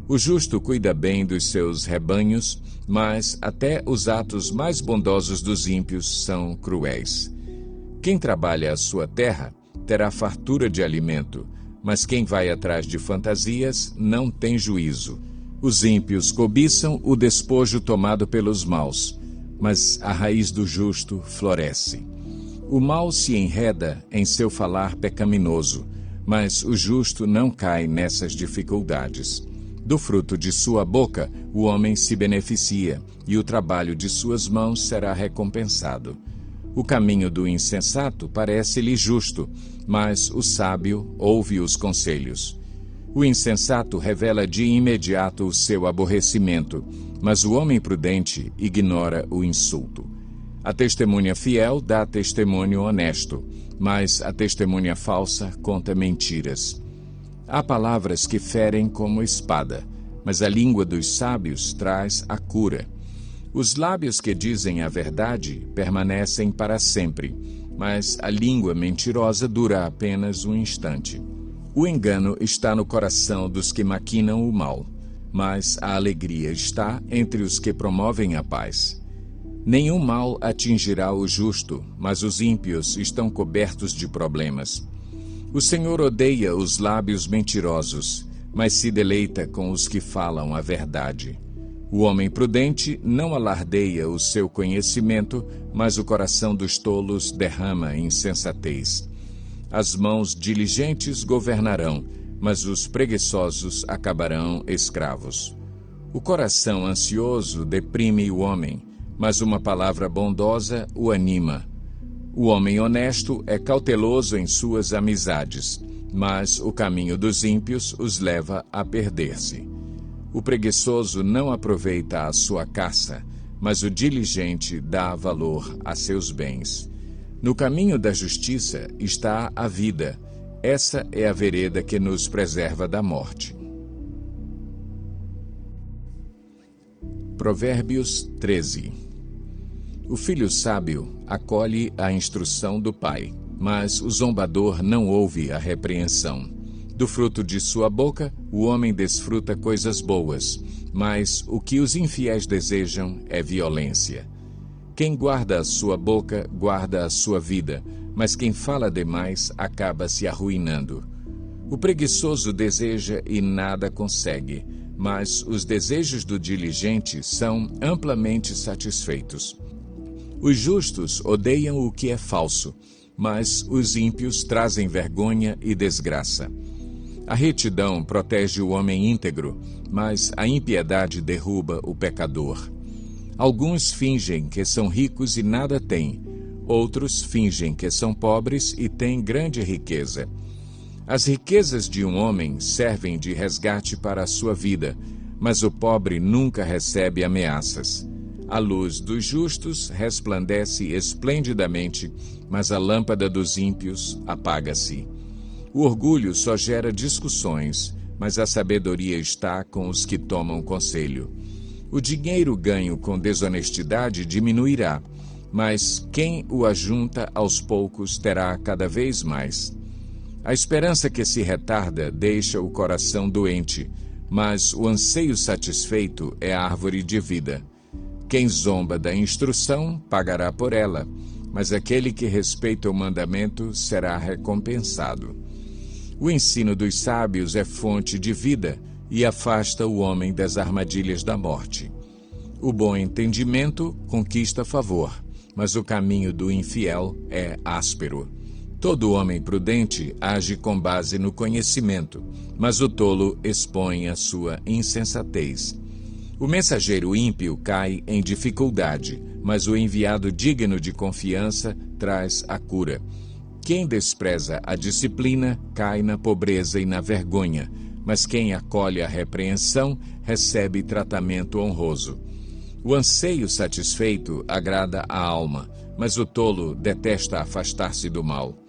O justo cuida bem dos seus rebanhos, mas até os atos mais bondosos dos ímpios são cruéis. Quem trabalha a sua terra terá fartura de alimento, mas quem vai atrás de fantasias não tem juízo. Os ímpios cobiçam o despojo tomado pelos maus, mas a raiz do justo floresce. O mal se enreda em seu falar pecaminoso, mas o justo não cai nessas dificuldades. Do fruto de sua boca o homem se beneficia, e o trabalho de suas mãos será recompensado. O caminho do insensato parece-lhe justo, mas o sábio ouve os conselhos. O insensato revela de imediato o seu aborrecimento, mas o homem prudente ignora o insulto. A testemunha fiel dá testemunho honesto, mas a testemunha falsa conta mentiras. Há palavras que ferem como espada, mas a língua dos sábios traz a cura. Os lábios que dizem a verdade permanecem para sempre, mas a língua mentirosa dura apenas um instante. O engano está no coração dos que maquinam o mal, mas a alegria está entre os que promovem a paz. Nenhum mal atingirá o justo, mas os ímpios estão cobertos de problemas. O Senhor odeia os lábios mentirosos, mas se deleita com os que falam a verdade. O homem prudente não alardeia o seu conhecimento, mas o coração dos tolos derrama insensatez. As mãos diligentes governarão, mas os preguiçosos acabarão escravos. O coração ansioso deprime o homem, mas uma palavra bondosa o anima. O homem honesto é cauteloso em suas amizades, mas o caminho dos ímpios os leva a perder-se. O preguiçoso não aproveita a sua caça, mas o diligente dá valor a seus bens. No caminho da justiça está a vida. Essa é a vereda que nos preserva da morte. Provérbios 13. O filho sábio acolhe a instrução do pai, mas o zombador não ouve a repreensão. Do fruto de sua boca, o homem desfruta coisas boas, mas o que os infiéis desejam é violência. Quem guarda a sua boca, guarda a sua vida, mas quem fala demais acaba se arruinando. O preguiçoso deseja e nada consegue, mas os desejos do diligente são amplamente satisfeitos. Os justos odeiam o que é falso, mas os ímpios trazem vergonha e desgraça. A retidão protege o homem íntegro, mas a impiedade derruba o pecador. Alguns fingem que são ricos e nada têm. Outros fingem que são pobres e têm grande riqueza. As riquezas de um homem servem de resgate para a sua vida, mas o pobre nunca recebe ameaças. A luz dos justos resplandece esplendidamente, mas a lâmpada dos ímpios apaga-se. O orgulho só gera discussões, mas a sabedoria está com os que tomam conselho. O dinheiro ganho com desonestidade diminuirá, mas quem o ajunta aos poucos terá cada vez mais. A esperança que se retarda deixa o coração doente, mas o anseio satisfeito é a árvore de vida. Quem zomba da instrução pagará por ela, mas aquele que respeita o mandamento será recompensado. O ensino dos sábios é fonte de vida e afasta o homem das armadilhas da morte. O bom entendimento conquista favor, mas o caminho do infiel é áspero. Todo homem prudente age com base no conhecimento, mas o tolo expõe a sua insensatez. O mensageiro ímpio cai em dificuldade, mas o enviado digno de confiança traz a cura. Quem despreza a disciplina cai na pobreza e na vergonha, mas quem acolhe a repreensão recebe tratamento honroso. O anseio satisfeito agrada a alma, mas o tolo detesta afastar-se do mal.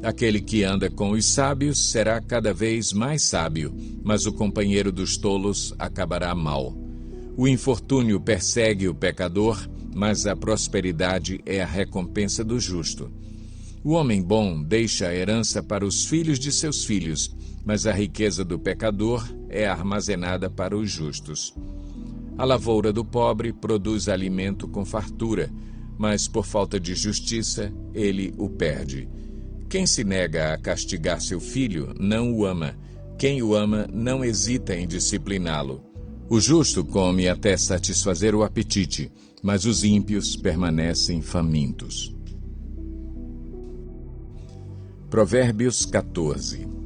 Aquele que anda com os sábios será cada vez mais sábio, mas o companheiro dos tolos acabará mal. O infortúnio persegue o pecador, mas a prosperidade é a recompensa do justo. O homem bom deixa a herança para os filhos de seus filhos, mas a riqueza do pecador é armazenada para os justos. A lavoura do pobre produz alimento com fartura, mas por falta de justiça ele o perde. Quem se nega a castigar seu filho não o ama. Quem o ama não hesita em discipliná-lo. O justo come até satisfazer o apetite, mas os ímpios permanecem famintos. Provérbios 14.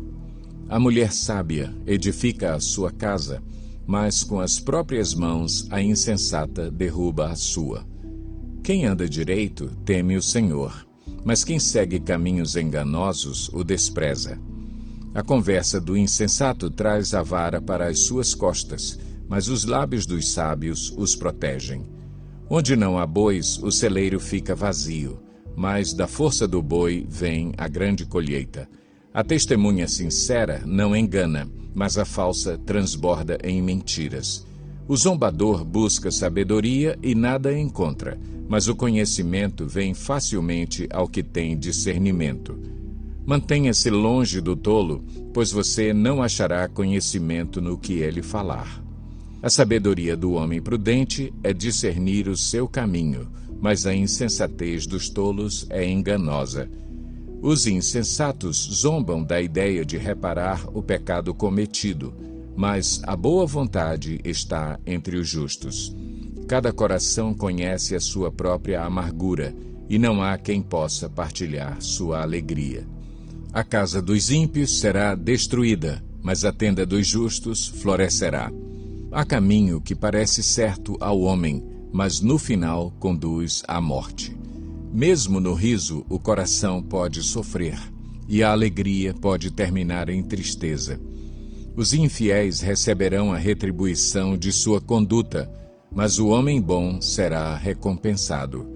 A mulher sábia edifica a sua casa, mas com as próprias mãos a insensata derruba a sua. Quem anda direito teme o Senhor, mas quem segue caminhos enganosos o despreza. A conversa do insensato traz a vara para as suas costas, mas os lábios dos sábios os protegem. Onde não há bois, o celeiro fica vazio, mas da força do boi vem a grande colheita. A testemunha sincera não engana, mas a falsa transborda em mentiras. O zombador busca sabedoria e nada encontra, mas o conhecimento vem facilmente ao que tem discernimento. Mantenha-se longe do tolo, pois você não achará conhecimento no que ele falar. A sabedoria do homem prudente é discernir o seu caminho, mas a insensatez dos tolos é enganosa. Os insensatos zombam da ideia de reparar o pecado cometido, mas a boa vontade está entre os justos. Cada coração conhece a sua própria amargura, e não há quem possa partilhar sua alegria. A casa dos ímpios será destruída, mas a tenda dos justos florescerá. Há caminho que parece certo ao homem, mas no final conduz à morte. Mesmo no riso, o coração pode sofrer, e a alegria pode terminar em tristeza. Os infiéis receberão a retribuição de sua conduta, mas o homem bom será recompensado.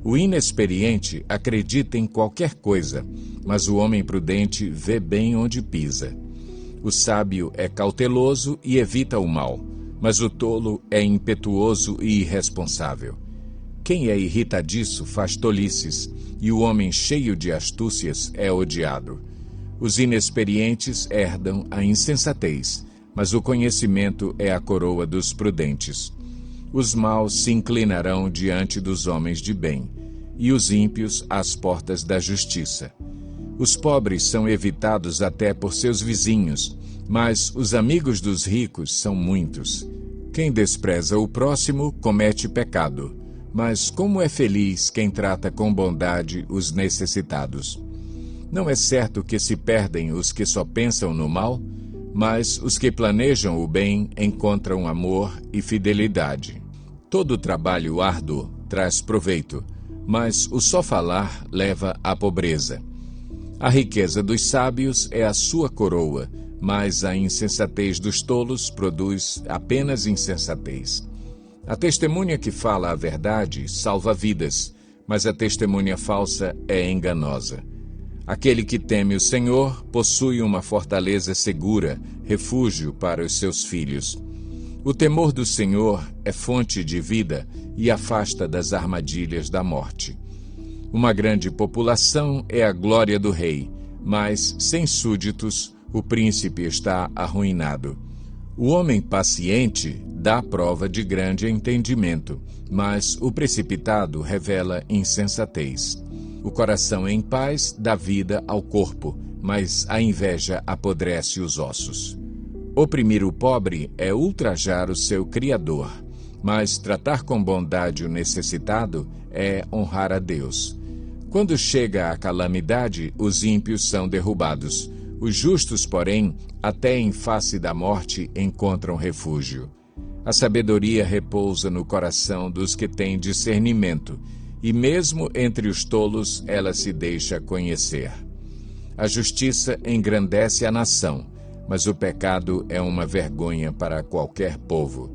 O inexperiente acredita em qualquer coisa, mas o homem prudente vê bem onde pisa. O sábio é cauteloso e evita o mal, mas o tolo é impetuoso e irresponsável. Quem é irritadiço faz tolices, e o homem cheio de astúcias é odiado. Os inexperientes herdam a insensatez, mas o conhecimento é a coroa dos prudentes. Os maus se inclinarão diante dos homens de bem, e os ímpios às portas da justiça. Os pobres são evitados até por seus vizinhos, mas os amigos dos ricos são muitos. Quem despreza o próximo comete pecado, mas como é feliz quem trata com bondade os necessitados. Não é certo que se perdem os que só pensam no mal, mas os que planejam o bem encontram amor e fidelidade. Todo trabalho árduo traz proveito, mas o só falar leva à pobreza. A riqueza dos sábios é a sua coroa, mas a insensatez dos tolos produz apenas insensatez. A testemunha que fala a verdade salva vidas, mas a testemunha falsa é enganosa. Aquele que teme o Senhor possui uma fortaleza segura, refúgio para os seus filhos. O temor do Senhor é fonte de vida e afasta das armadilhas da morte. Uma grande população é a glória do rei, mas sem súditos o príncipe está arruinado. O homem paciente dá prova de grande entendimento, mas o precipitado revela insensatez. O coração em paz dá vida ao corpo, mas a inveja apodrece os ossos. Oprimir o pobre é ultrajar o seu Criador, mas tratar com bondade o necessitado é honrar a Deus. Quando chega a calamidade, os ímpios são derrubados. Os justos, porém, até em face da morte encontram refúgio. A sabedoria repousa no coração dos que têm discernimento, e mesmo entre os tolos ela se deixa conhecer. A justiça engrandece a nação, mas o pecado é uma vergonha para qualquer povo.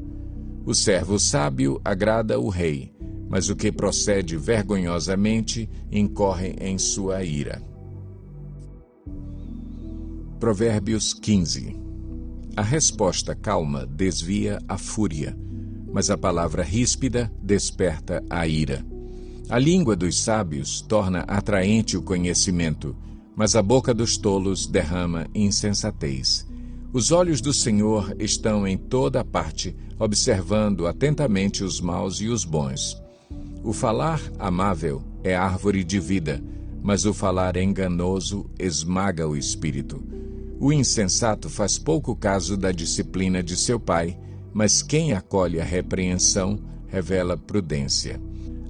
O servo sábio agrada o rei, mas o que procede vergonhosamente incorre em sua ira. Provérbios 15. A resposta calma desvia a fúria, mas a palavra ríspida desperta a ira. A língua dos sábios torna atraente o conhecimento, mas a boca dos tolos derrama insensatez. Os olhos do Senhor estão em toda parte, observando atentamente os maus e os bons. O falar amável é árvore de vida, mas o falar enganoso esmaga o espírito. O insensato faz pouco caso da disciplina de seu pai, mas quem acolhe a repreensão revela prudência.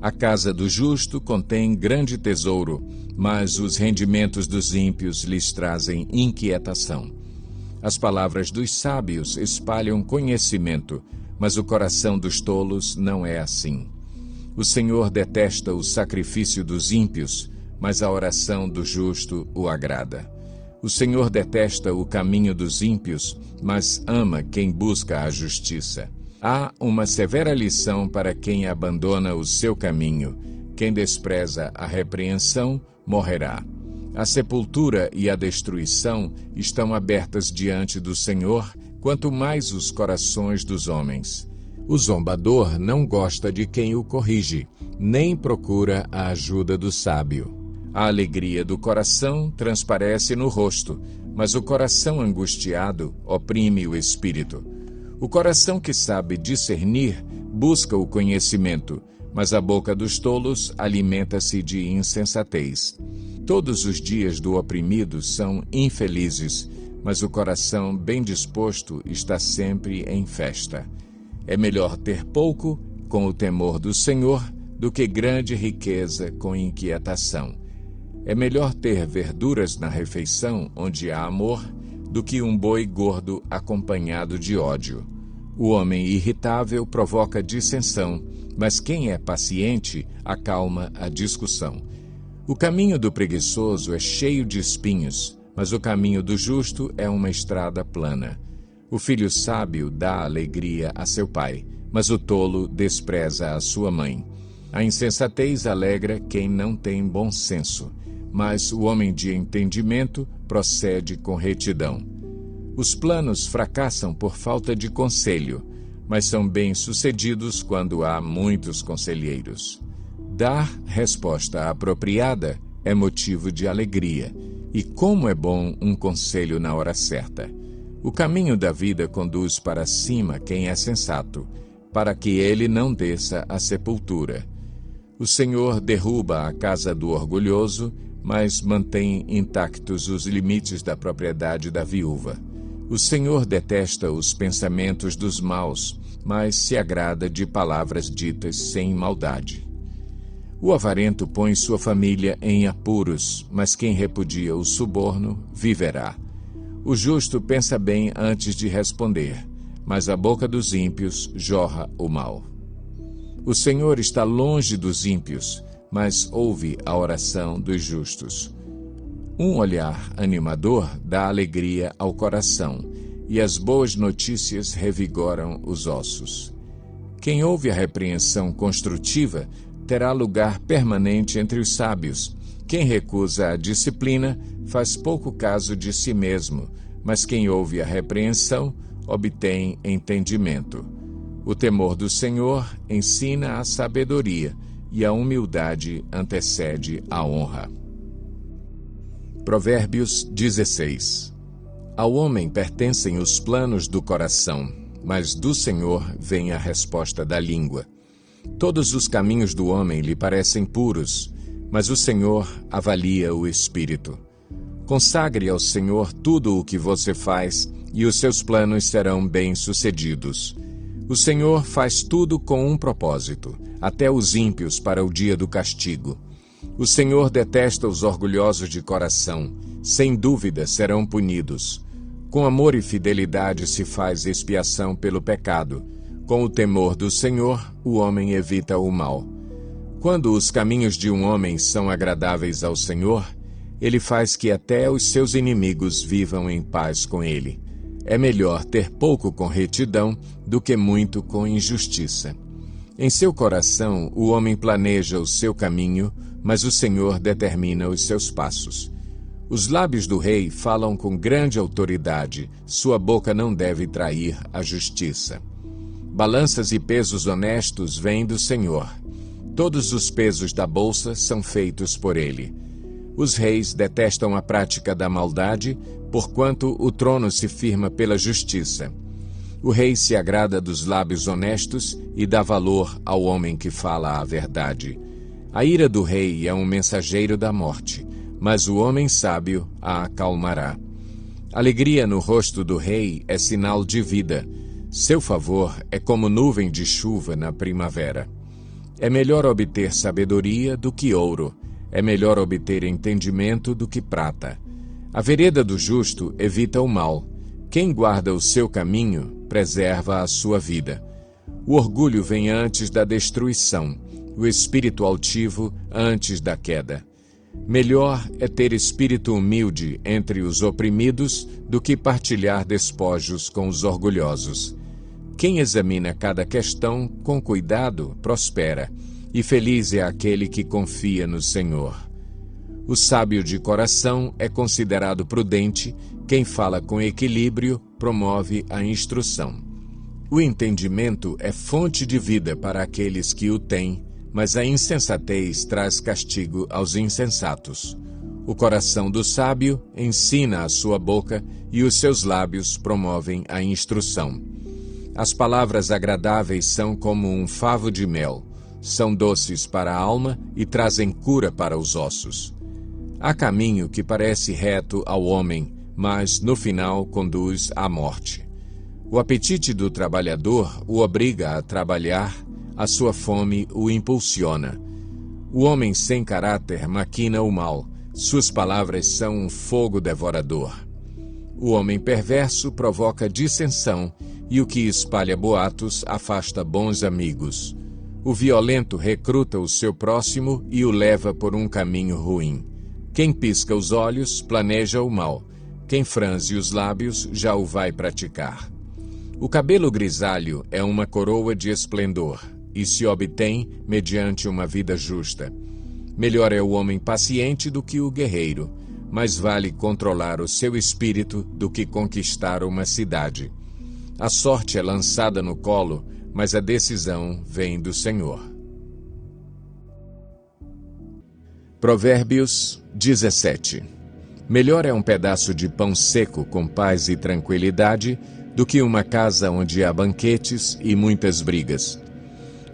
A casa do justo contém grande tesouro, mas os rendimentos dos ímpios lhes trazem inquietação. As palavras dos sábios espalham conhecimento, mas o coração dos tolos não é assim. O Senhor detesta o sacrifício dos ímpios, mas a oração do justo o agrada. O Senhor detesta o caminho dos ímpios, mas ama quem busca a justiça. Há uma severa lição para quem abandona o seu caminho. Quem despreza a repreensão, morrerá. A sepultura e a destruição estão abertas diante do Senhor, quanto mais os corações dos homens. O zombador não gosta de quem o corrige, nem procura a ajuda do sábio. A alegria do coração transparece no rosto, mas o coração angustiado oprime o espírito. O coração que sabe discernir busca o conhecimento, mas a boca dos tolos alimenta-se de insensatez. Todos os dias do oprimido são infelizes, mas o coração bem disposto está sempre em festa. É melhor ter pouco, com o temor do Senhor, do que grande riqueza com inquietação. É melhor ter verduras na refeição, onde há amor, do que um boi gordo acompanhado de ódio. O homem irritável provoca dissensão, mas quem é paciente acalma a discussão. O caminho do preguiçoso é cheio de espinhos, mas o caminho do justo é uma estrada plana. O filho sábio dá alegria a seu pai, mas o tolo despreza a sua mãe. A insensatez alegra quem não tem bom senso, mas o homem de entendimento procede com retidão. Os planos fracassam por falta de conselho, mas são bem-sucedidos quando há muitos conselheiros. Dar resposta apropriada é motivo de alegria, e como é bom um conselho na hora certa. O caminho da vida conduz para cima quem é sensato, para que ele não desça à sepultura. O Senhor derruba a casa do orgulhoso, mas mantém intactos os limites da propriedade da viúva. O Senhor detesta os pensamentos dos maus, mas se agrada de palavras ditas sem maldade. O avarento põe sua família em apuros, mas quem repudia o suborno viverá. O justo pensa bem antes de responder, mas a boca dos ímpios jorra o mal. O Senhor está longe dos ímpios, mas ouve a oração dos justos. Um olhar animador dá alegria ao coração, e as boas notícias revigoram os ossos. Quem ouve a repreensão construtiva terá lugar permanente entre os sábios. Quem recusa a disciplina faz pouco caso de si mesmo, mas quem ouve a repreensão obtém entendimento. O temor do Senhor ensina a sabedoria, e a humildade antecede a honra. Provérbios 16. Ao homem pertencem os planos do coração, mas do Senhor vem a resposta da língua. Todos os caminhos do homem lhe parecem puros, mas o Senhor avalia o espírito. Consagre ao Senhor tudo o que você faz, e os seus planos serão bem-sucedidos. O Senhor faz tudo com um propósito, até os ímpios para o dia do castigo. O Senhor detesta os orgulhosos de coração, sem dúvida serão punidos. Com amor e fidelidade se faz expiação pelo pecado. Com o temor do Senhor, o homem evita o mal. Quando os caminhos de um homem são agradáveis ao Senhor, ele faz que até os seus inimigos vivam em paz com ele. É melhor ter pouco com retidão do que muito com injustiça. Em seu coração, o homem planeja o seu caminho, mas o Senhor determina os seus passos. Os lábios do rei falam com grande autoridade, sua boca não deve trair a justiça. Balanças e pesos honestos vêm do Senhor. Todos os pesos da bolsa são feitos por ele. Os reis detestam a prática da maldade, porquanto o trono se firma pela justiça. O rei se agrada dos lábios honestos e dá valor ao homem que fala a verdade. A ira do rei é um mensageiro da morte, mas o homem sábio a acalmará. Alegria no rosto do rei é sinal de vida. Seu favor é como nuvem de chuva na primavera. É melhor obter sabedoria do que ouro. É melhor obter entendimento do que prata. A vereda do justo evita o mal. Quem guarda o seu caminho, preserva a sua vida. O orgulho vem antes da destruição, o espírito altivo antes da queda. Melhor é ter espírito humilde entre os oprimidos do que partilhar despojos com os orgulhosos. Quem examina cada questão com cuidado prospera, e feliz é aquele que confia no Senhor. O sábio de coração é considerado prudente, quem fala com equilíbrio promove a instrução. O entendimento é fonte de vida para aqueles que o têm, mas a insensatez traz castigo aos insensatos. O coração do sábio ensina a sua boca e os seus lábios promovem a instrução. As palavras agradáveis são como um favo de mel, são doces para a alma e trazem cura para os ossos. Há caminho que parece reto ao homem, mas no final conduz à morte. O apetite do trabalhador o obriga a trabalhar, a sua fome o impulsiona. O homem sem caráter maquina o mal, suas palavras são um fogo devorador. O homem perverso provoca dissensão, e o que espalha boatos afasta bons amigos. O violento recruta o seu próximo e o leva por um caminho ruim. Quem pisca os olhos planeja o mal. Quem franze os lábios já o vai praticar. O cabelo grisalho é uma coroa de esplendor. e se obtém mediante uma vida justa. Melhor é o homem paciente do que o guerreiro, mais vale controlar o seu espírito do que conquistar uma cidade. A sorte é lançada no colo, mas a decisão vem do Senhor. Provérbios 17. Melhor é um pedaço de pão seco com paz e tranquilidade do que uma casa onde há banquetes e muitas brigas.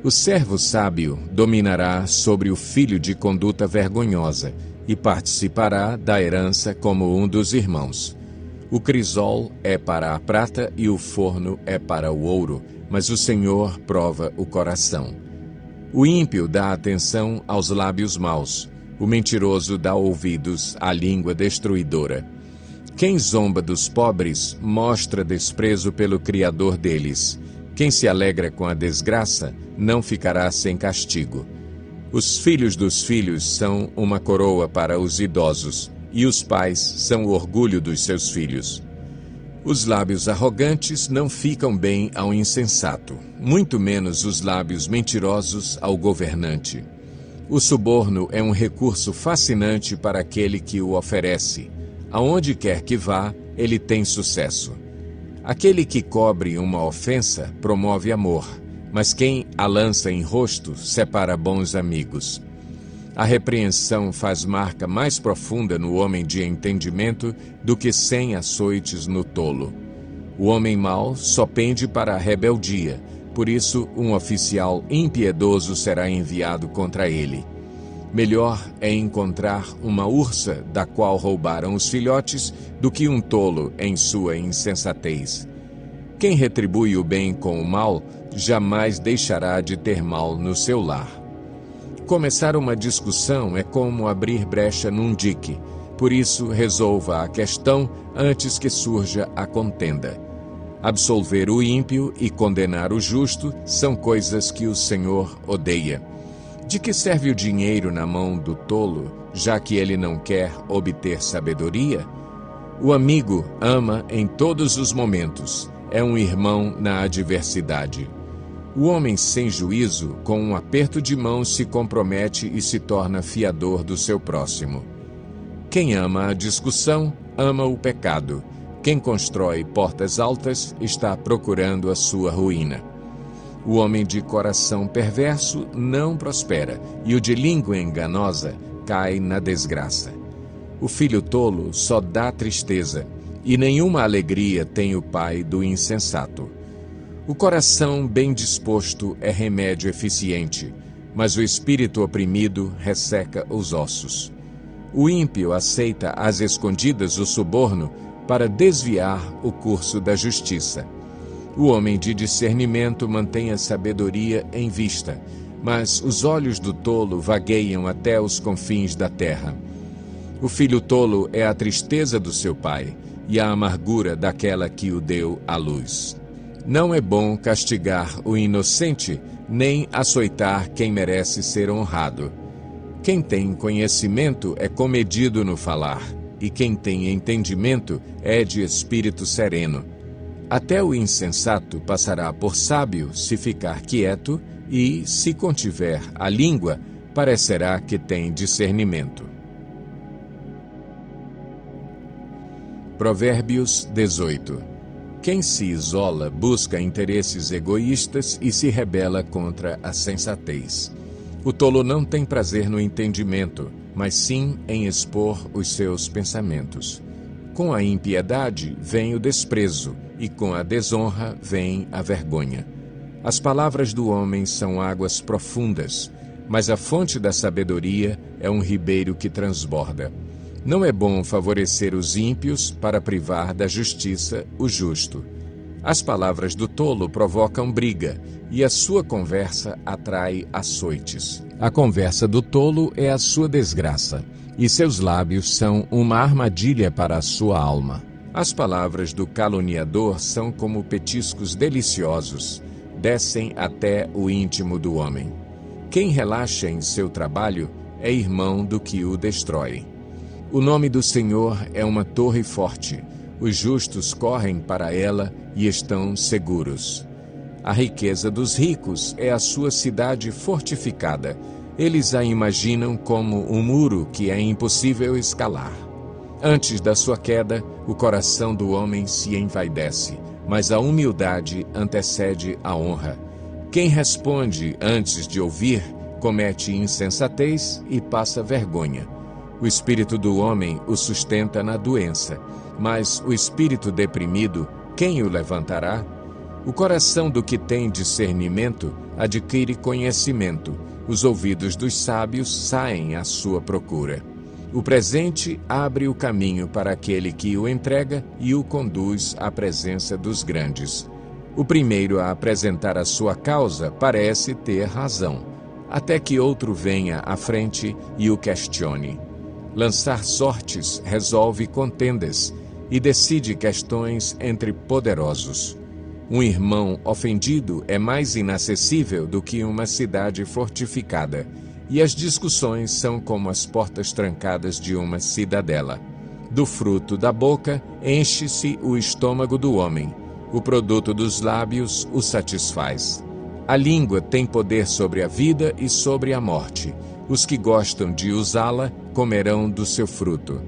O servo sábio dominará sobre o filho de conduta vergonhosa e participará da herança como um dos irmãos. O crisol é para a prata e o forno é para o ouro, mas o Senhor prova o coração. O ímpio dá atenção aos lábios maus, o mentiroso dá ouvidos à língua destruidora. Quem zomba dos pobres mostra desprezo pelo Criador deles. Quem se alegra com a desgraça não ficará sem castigo. Os filhos dos filhos são uma coroa para os idosos, e os pais são o orgulho dos seus filhos. Os lábios arrogantes não ficam bem ao insensato, muito menos os lábios mentirosos ao governante. O suborno é um recurso fascinante para aquele que o oferece. Aonde quer que vá, ele tem sucesso. Aquele que cobre uma ofensa promove amor, mas quem a lança em rosto separa bons amigos. A repreensão faz marca mais profunda no homem de entendimento do que 100 açoites no tolo. O homem mau só pende para a rebeldia, por isso um oficial impiedoso será enviado contra ele. Melhor é encontrar uma ursa da qual roubaram os filhotes do que um tolo em sua insensatez. Quem retribui o bem com o mal jamais deixará de ter mal no seu lar. Começar uma discussão é como abrir brecha num dique, por isso resolva a questão antes que surja a contenda. Absolver o ímpio e condenar o justo são coisas que o Senhor odeia. De que serve o dinheiro na mão do tolo, já que ele não quer obter sabedoria? O amigo ama em todos os momentos, é um irmão na adversidade. O homem sem juízo, com um aperto de mão, se compromete e se torna fiador do seu próximo. Quem ama a discussão, ama o pecado. Quem constrói portas altas está procurando a sua ruína. O homem de coração perverso não prospera, e o de língua enganosa cai na desgraça. O filho tolo só dá tristeza, e nenhuma alegria tem o pai do insensato. O coração bem disposto é remédio eficiente, mas o espírito oprimido resseca os ossos. O ímpio aceita às escondidas o suborno para desviar o curso da justiça. O homem de discernimento mantém a sabedoria em vista, mas os olhos do tolo vagueiam até os confins da terra. O filho tolo é a tristeza do seu pai e a amargura daquela que o deu à luz. Não é bom castigar o inocente, nem açoitar quem merece ser honrado. Quem tem conhecimento é comedido no falar, e quem tem entendimento é de espírito sereno. Até o insensato passará por sábio se ficar quieto, e, se contiver a língua, parecerá que tem discernimento. Provérbios 18. Quem se isola busca interesses egoístas e se rebela contra a sensatez. O tolo não tem prazer no entendimento, mas sim em expor os seus pensamentos. Com a impiedade vem o desprezo, e com a desonra vem a vergonha. As palavras do homem são águas profundas, mas a fonte da sabedoria é um ribeiro que transborda. Não é bom favorecer os ímpios para privar da justiça o justo. As palavras do tolo provocam briga, e a sua conversa atrai açoites. A conversa do tolo é a sua desgraça, e seus lábios são uma armadilha para a sua alma. As palavras do caluniador são como petiscos deliciosos, descem até o íntimo do homem. Quem relaxa em seu trabalho é irmão do que o destrói. O nome do Senhor é uma torre forte. Os justos correm para ela e estão seguros. A riqueza dos ricos é a sua cidade fortificada. Eles a imaginam como um muro que é impossível escalar. Antes da sua queda, o coração do homem se envaidece, mas a humildade antecede a honra. Quem responde antes de ouvir, comete insensatez e passa vergonha. O espírito do homem o sustenta na doença, mas o espírito deprimido, quem o levantará? O coração do que tem discernimento adquire conhecimento. Os ouvidos dos sábios saem à sua procura. O presente abre o caminho para aquele que o entrega e o conduz à presença dos grandes. O primeiro a apresentar a sua causa parece ter razão, até que outro venha à frente e o questione. Lançar sortes resolve contendas e decide questões entre poderosos. Um irmão ofendido é mais inacessível do que uma cidade fortificada, e as discussões são como as portas trancadas de uma cidadela. Do fruto da boca enche-se o estômago do homem, o produto dos lábios o satisfaz. A língua tem poder sobre a vida e sobre a morte. Os que gostam de usá-la comerão do seu fruto.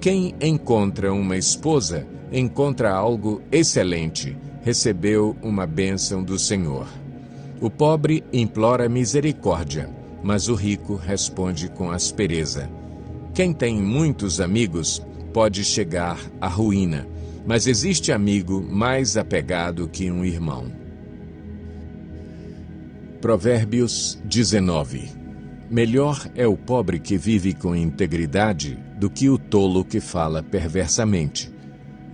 Quem encontra uma esposa, encontra algo excelente, recebeu uma bênção do Senhor. O pobre implora misericórdia, mas o rico responde com aspereza. Quem tem muitos amigos pode chegar à ruína, mas existe amigo mais apegado que um irmão. Provérbios 19. Melhor é o pobre que vive com integridade do que o tolo que fala perversamente.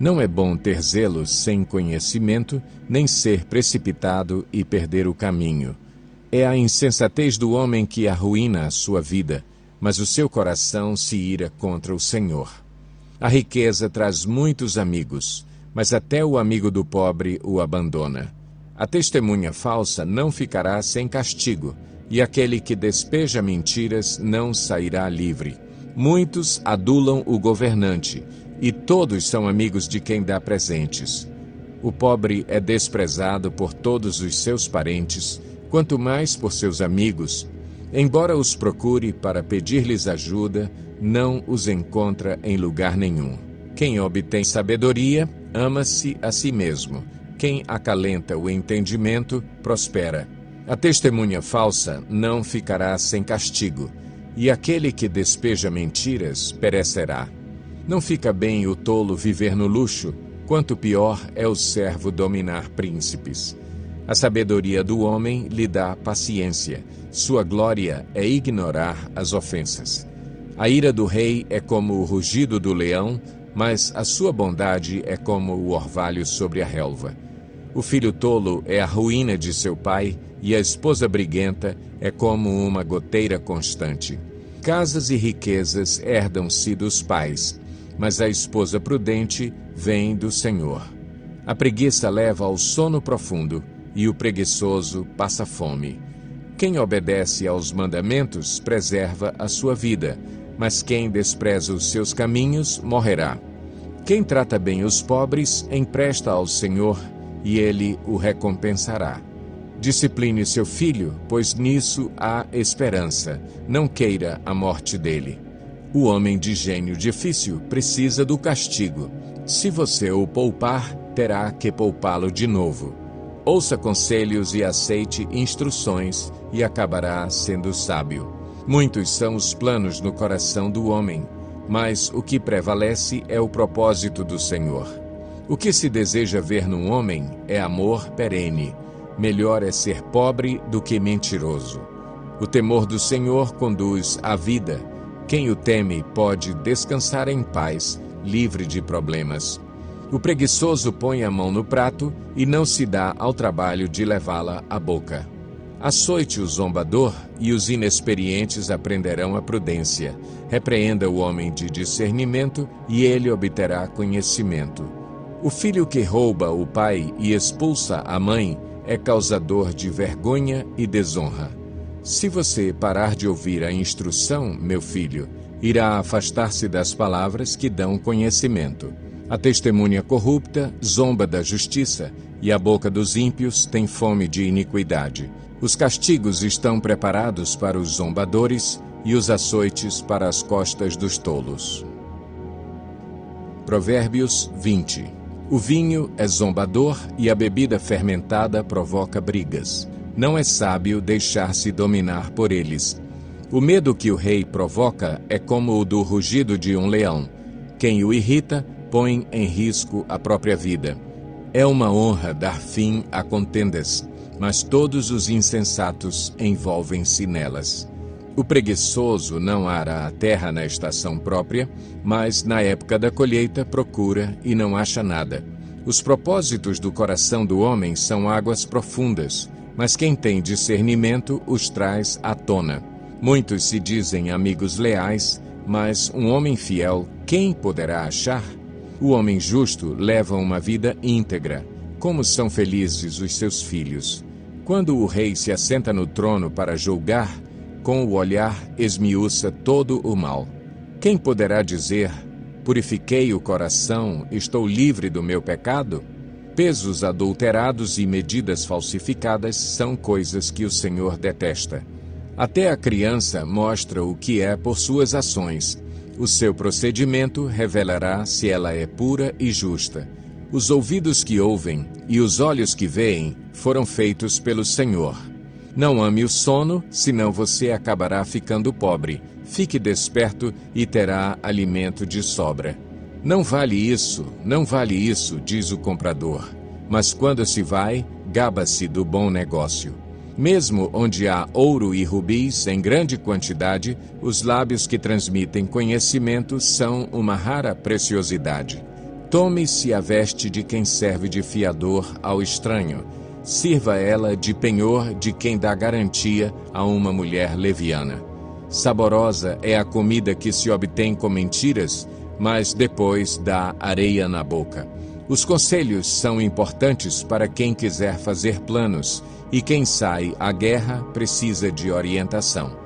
Não é bom ter zelo sem conhecimento, nem ser precipitado e perder o caminho. É a insensatez do homem que arruína a sua vida, mas o seu coração se ira contra o Senhor. A riqueza traz muitos amigos, mas até o amigo do pobre o abandona. A testemunha falsa não ficará sem castigo, e aquele que despeja mentiras não sairá livre. Muitos adulam o governante, e todos são amigos de quem dá presentes. O pobre é desprezado por todos os seus parentes, quanto mais por seus amigos. Embora os procure para pedir-lhes ajuda, não os encontra em lugar nenhum. Quem obtém sabedoria, ama-se a si mesmo. Quem acalenta o entendimento, prospera. A testemunha falsa não ficará sem castigo, e aquele que despeja mentiras perecerá. Não fica bem o tolo viver no luxo, quanto pior é o servo dominar príncipes. A sabedoria do homem lhe dá paciência, sua glória é ignorar as ofensas. A ira do rei é como o rugido do leão, mas a sua bondade é como o orvalho sobre a relva. O filho tolo é a ruína de seu pai, e a esposa briguenta é como uma goteira constante. Casas e riquezas herdam-se dos pais, mas a esposa prudente vem do Senhor. A preguiça leva ao sono profundo, e o preguiçoso passa fome. Quem obedece aos mandamentos preserva a sua vida, mas quem despreza os seus caminhos morrerá. Quem trata bem os pobres empresta ao Senhor, e ele o recompensará. Discipline seu filho, pois nisso há esperança. Não queira a morte dele. O homem de gênio difícil precisa do castigo. Se você o poupar, terá que poupá-lo de novo. Ouça conselhos e aceite instruções, e acabará sendo sábio. Muitos são os planos no coração do homem, mas o que prevalece é o propósito do Senhor. O que se deseja ver num homem é amor perene. Melhor é ser pobre do que mentiroso. O temor do Senhor conduz à vida. Quem o teme pode descansar em paz, livre de problemas. O preguiçoso põe a mão no prato e não se dá ao trabalho de levá-la à boca. Açoite o zombador e os inexperientes aprenderão a prudência. Repreenda o homem de discernimento e ele obterá conhecimento. O filho que rouba o pai e expulsa a mãe é causador de vergonha e desonra. Se você parar de ouvir a instrução, meu filho, irá afastar-se das palavras que dão conhecimento. A testemunha corrupta zomba da justiça, e a boca dos ímpios tem fome de iniquidade. Os castigos estão preparados para os zombadores e os açoites para as costas dos tolos. Provérbios 20. O vinho é zombador e a bebida fermentada provoca brigas. Não é sábio deixar-se dominar por eles. O medo que o rei provoca é como o do rugido de um leão. Quem o irrita põe em risco a própria vida. É uma honra dar fim a contendas, mas todos os insensatos envolvem-se nelas. O preguiçoso não ara a terra na estação própria, mas na época da colheita procura e não acha nada. Os propósitos do coração do homem são águas profundas, mas quem tem discernimento os traz à tona. Muitos se dizem amigos leais, mas um homem fiel, quem poderá achar? O homem justo leva uma vida íntegra. Como são felizes os seus filhos! Quando o rei se assenta no trono para julgar, com o olhar esmiuça todo o mal. Quem poderá dizer, purifiquei o coração, estou livre do meu pecado? Pesos adulterados e medidas falsificadas são coisas que o Senhor detesta. Até a criança mostra o que é por suas ações. O seu procedimento revelará se ela é pura e justa. Os ouvidos que ouvem e os olhos que veem foram feitos pelo Senhor. Não ame o sono, senão você acabará ficando pobre. Fique desperto e terá alimento de sobra. Não vale isso, diz o comprador. Mas quando se vai, gaba-se do bom negócio. Mesmo onde há ouro e rubis em grande quantidade, os lábios que transmitem conhecimento são uma rara preciosidade. Tome-se a veste de quem serve de fiador ao estranho. Sirva ela de penhor de quem dá garantia a uma mulher leviana. Saborosa é a comida que se obtém com mentiras, mas depois dá areia na boca. Os conselhos são importantes para quem quiser fazer planos, e quem sai à guerra precisa de orientação.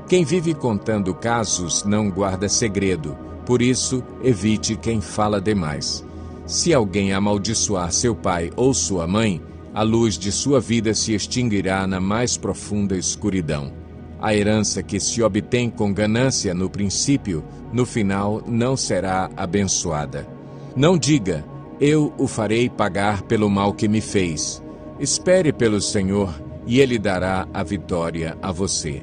Quem vive contando casos não guarda segredo, por isso evite quem fala demais. Se alguém amaldiçoar seu pai ou sua mãe, a luz de sua vida se extinguirá na mais profunda escuridão. A herança que se obtém com ganância no princípio, no final não será abençoada. Não diga, eu o farei pagar pelo mal que me fez. Espere pelo Senhor e Ele dará a vitória a você.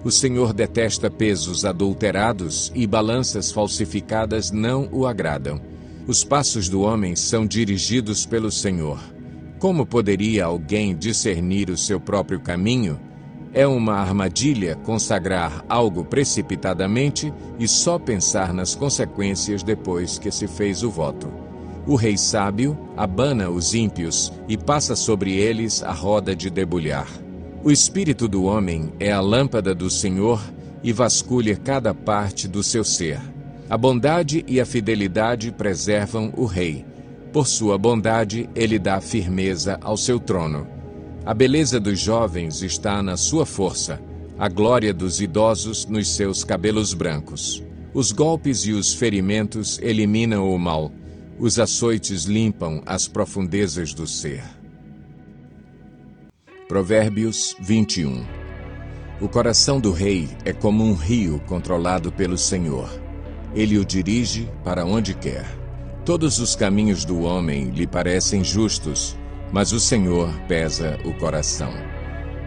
O Senhor detesta pesos adulterados e balanças falsificadas não o agradam. Os passos do homem são dirigidos pelo Senhor. Como poderia alguém discernir o seu próprio caminho? É uma armadilha consagrar algo precipitadamente e só pensar nas consequências depois que se fez o voto. O rei sábio abana os ímpios e passa sobre eles a roda de debulhar. O espírito do homem é a lâmpada do Senhor e vasculha cada parte do seu ser. A bondade e a fidelidade preservam o rei. Por sua bondade, ele dá firmeza ao seu trono. A beleza dos jovens está na sua força, a glória dos idosos nos seus cabelos brancos. Os golpes e os ferimentos eliminam o mal. Os açoites limpam as profundezas do ser. Provérbios 21. O coração do rei é como um rio controlado pelo Senhor. Ele o dirige para onde quer. Todos os caminhos do homem lhe parecem justos, mas o Senhor pesa o coração.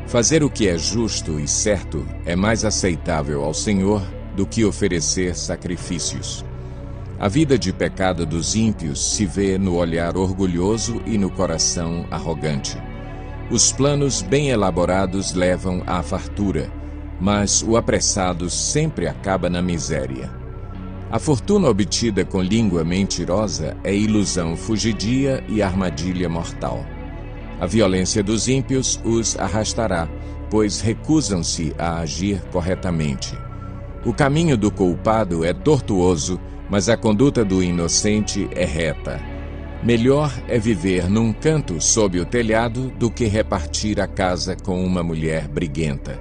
Fazer o que é justo e certo é mais aceitável ao Senhor do que oferecer sacrifícios. A vida de pecado dos ímpios se vê no olhar orgulhoso e no coração arrogante. Os planos bem elaborados levam à fartura, mas o apressado sempre acaba na miséria. A fortuna obtida com língua mentirosa é ilusão fugidia e armadilha mortal. A violência dos ímpios os arrastará, pois recusam-se a agir corretamente. O caminho do culpado é tortuoso, mas a conduta do inocente é reta. Melhor é viver num canto sob o telhado do que repartir a casa com uma mulher briguenta.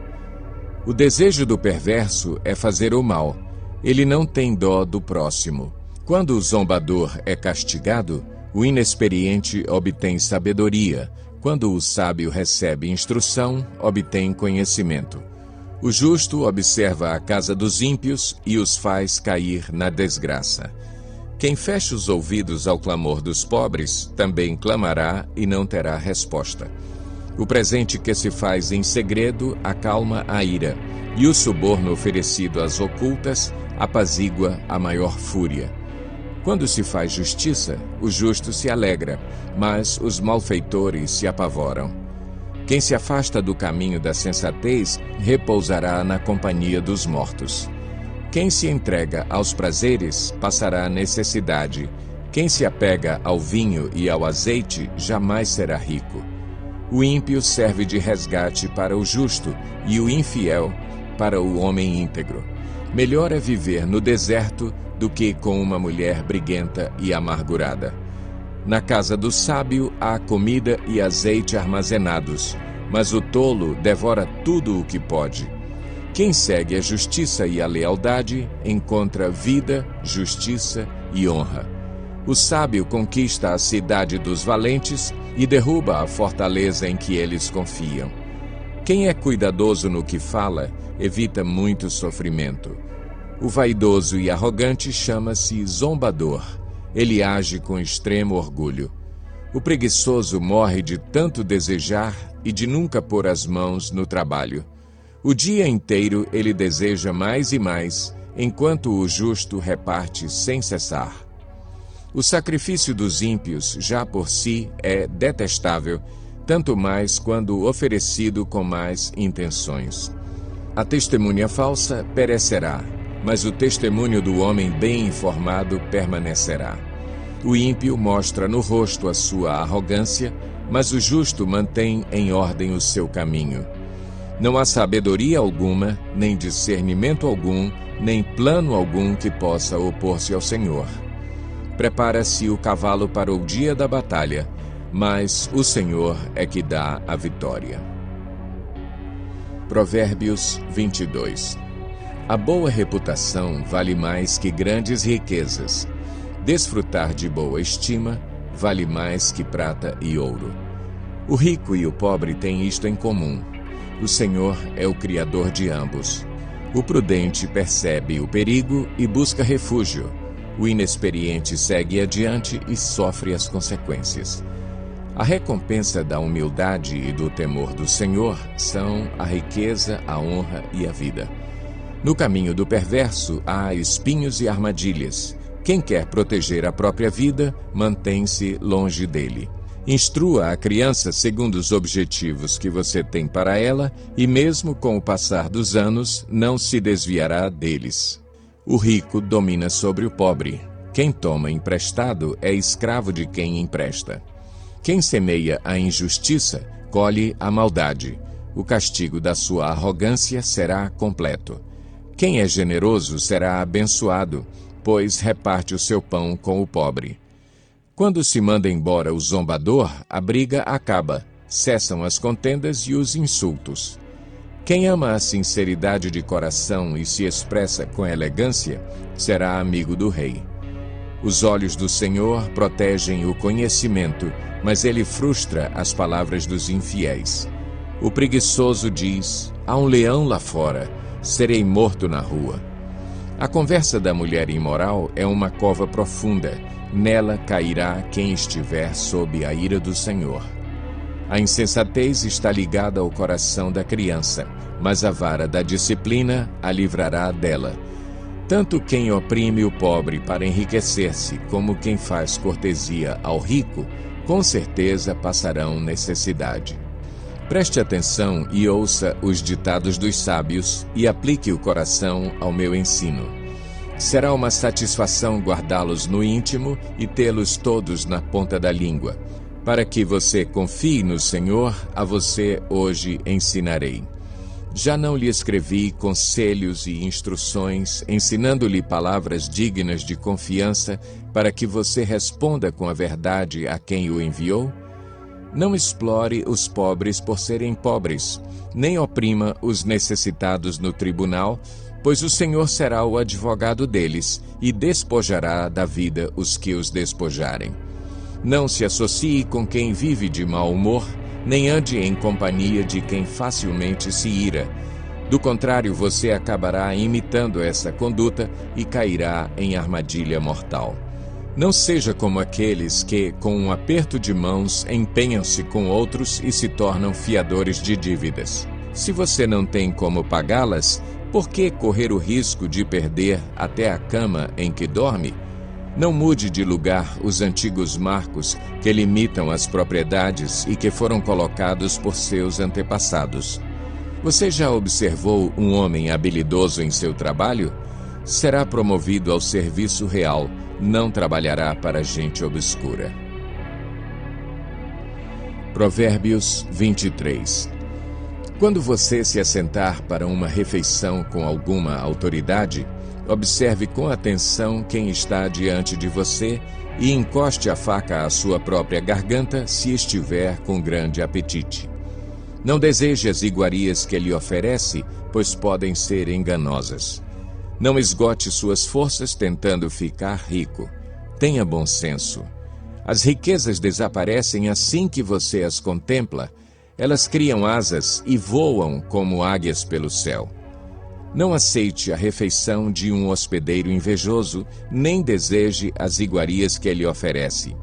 O desejo do perverso é fazer o mal. Ele não tem dó do próximo. Quando o zombador é castigado, o inexperiente obtém sabedoria. Quando o sábio recebe instrução, obtém conhecimento. O justo observa a casa dos ímpios e os faz cair na desgraça. Quem fecha os ouvidos ao clamor dos pobres, também clamará e não terá resposta. O presente que se faz em segredo acalma a ira, e o suborno oferecido às ocultas apazigua a maior fúria. Quando se faz justiça, o justo se alegra, mas os malfeitores se apavoram. Quem se afasta do caminho da sensatez repousará na companhia dos mortos. Quem se entrega aos prazeres passará necessidade. Quem se apega ao vinho e ao azeite jamais será rico. O ímpio serve de resgate para o justo e o infiel para o homem íntegro. Melhor é viver no deserto do que com uma mulher briguenta e amargurada. Na casa do sábio há comida e azeite armazenados, mas o tolo devora tudo o que pode. Quem segue a justiça e a lealdade encontra vida, justiça e honra. O sábio conquista a cidade dos valentes e derruba a fortaleza em que eles confiam. Quem é cuidadoso no que fala, evita muito sofrimento. O vaidoso e arrogante chama-se zombador. Ele age com extremo orgulho. O preguiçoso morre de tanto desejar e de nunca pôr as mãos no trabalho. O dia inteiro ele deseja mais e mais, enquanto o justo reparte sem cessar. O sacrifício dos ímpios, já por si, é detestável, tanto mais quando oferecido com más intenções. A testemunha falsa perecerá, mas o testemunho do homem bem informado permanecerá. O ímpio mostra no rosto a sua arrogância, mas o justo mantém em ordem o seu caminho. Não há sabedoria alguma, nem discernimento algum, nem plano algum que possa opor-se ao Senhor. Prepara-se o cavalo para o dia da batalha, mas o Senhor é que dá a vitória. Provérbios 22. A boa reputação vale mais que grandes riquezas. Desfrutar de boa estima vale mais que prata e ouro. O rico e o pobre têm isto em comum: o Senhor é o Criador de ambos. O prudente percebe o perigo e busca refúgio. O inexperiente segue adiante e sofre as consequências. A recompensa da humildade e do temor do Senhor são a riqueza, a honra e a vida. No caminho do perverso há espinhos e armadilhas. Quem quer proteger a própria vida, mantém-se longe dele. Instrua a criança segundo os objetivos que você tem para ela, e mesmo com o passar dos anos, não se desviará deles. O rico domina sobre o pobre. Quem toma emprestado é escravo de quem empresta. Quem semeia a injustiça, colhe a maldade. O castigo da sua arrogância será completo. Quem é generoso será abençoado, pois reparte o seu pão com o pobre. Quando se manda embora o zombador, a briga acaba, cessam as contendas e os insultos. Quem ama a sinceridade de coração e se expressa com elegância, será amigo do rei. Os olhos do Senhor protegem o conhecimento, mas ele frustra as palavras dos infiéis. O preguiçoso diz: há um leão lá fora, serei morto na rua. A conversa da mulher imoral é uma cova profunda, nela cairá quem estiver sob a ira do Senhor. A insensatez está ligada ao coração da criança, mas a vara da disciplina a livrará dela. Tanto quem oprime o pobre para enriquecer-se, como quem faz cortesia ao rico, com certeza passarão necessidade. Preste atenção e ouça os ditados dos sábios e aplique o coração ao meu ensino. Será uma satisfação guardá-los no íntimo e tê-los todos na ponta da língua. Para que você confie no Senhor, a você hoje ensinarei. Já não lhe escrevi conselhos e instruções, ensinando-lhe palavras dignas de confiança, para que você responda com a verdade a quem o enviou? Não explore os pobres por serem pobres, nem oprima os necessitados no tribunal, pois o Senhor será o advogado deles e despojará da vida os que os despojarem. Não se associe com quem vive de mau humor, nem ande em companhia de quem facilmente se ira. Do contrário, você acabará imitando essa conduta e cairá em armadilha mortal. Não seja como aqueles que, com um aperto de mãos, empenham-se com outros e se tornam fiadores de dívidas. Se você não tem como pagá-las, por que correr o risco de perder até a cama em que dorme? Não mude de lugar os antigos marcos que limitam as propriedades e que foram colocados por seus antepassados. Você já observou um homem habilidoso em seu trabalho? Será promovido ao serviço real, não trabalhará para gente obscura. Provérbios 23. Quando você se assentar para uma refeição com alguma autoridade, observe com atenção quem está diante de você e encoste a faca à sua própria garganta se estiver com grande apetite. Não deseje as iguarias que ele oferece, pois podem ser enganosas. Não esgote suas forças tentando ficar rico. Tenha bom senso. As riquezas desaparecem assim que você as contempla. Elas criam asas e voam como águias pelo céu. Não aceite a refeição de um hospedeiro invejoso, nem deseje as iguarias que ele oferece,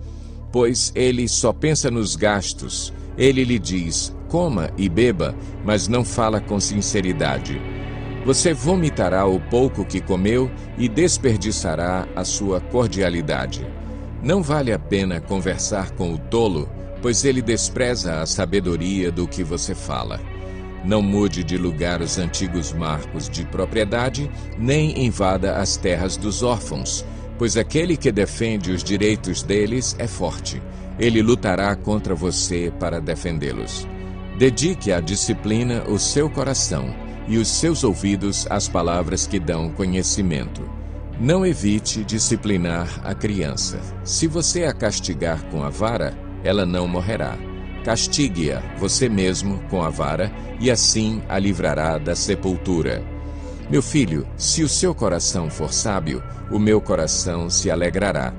pois ele só pensa nos gastos. Ele lhe diz, coma e beba, mas não fala com sinceridade. Você vomitará o pouco que comeu e desperdiçará a sua cordialidade. Não vale a pena conversar com o tolo, pois ele despreza a sabedoria do que você fala. Não mude de lugar os antigos marcos de propriedade, nem invada as terras dos órfãos, pois aquele que defende os direitos deles é forte. Ele lutará contra você para defendê-los. Dedique à disciplina o seu coração e os seus ouvidos às palavras que dão conhecimento. Não evite disciplinar a criança. Se você a castigar com a vara, ela não morrerá. Castigue-a você mesmo com a vara, e assim a livrará da sepultura. Meu filho, se o seu coração for sábio, o meu coração se alegrará.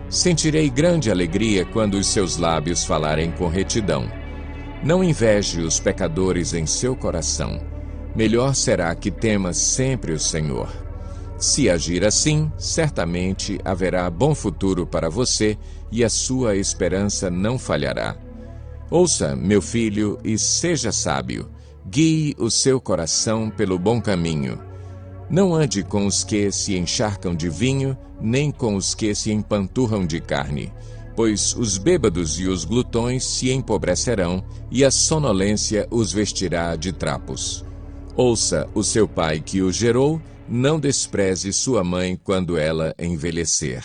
Sentirei grande alegria quando os seus lábios falarem com retidão. Não inveje os pecadores em seu coração. Melhor será que temas sempre o Senhor. Se agir assim, certamente haverá bom futuro para você e a sua esperança não falhará. Ouça, meu filho, e seja sábio. Guie o seu coração pelo bom caminho. Não ande com os que se encharcam de vinho, nem com os que se empanturram de carne, pois os bêbados e os glutões se empobrecerão, e a sonolência os vestirá de trapos. Ouça o seu pai que o gerou, não despreze sua mãe quando ela envelhecer.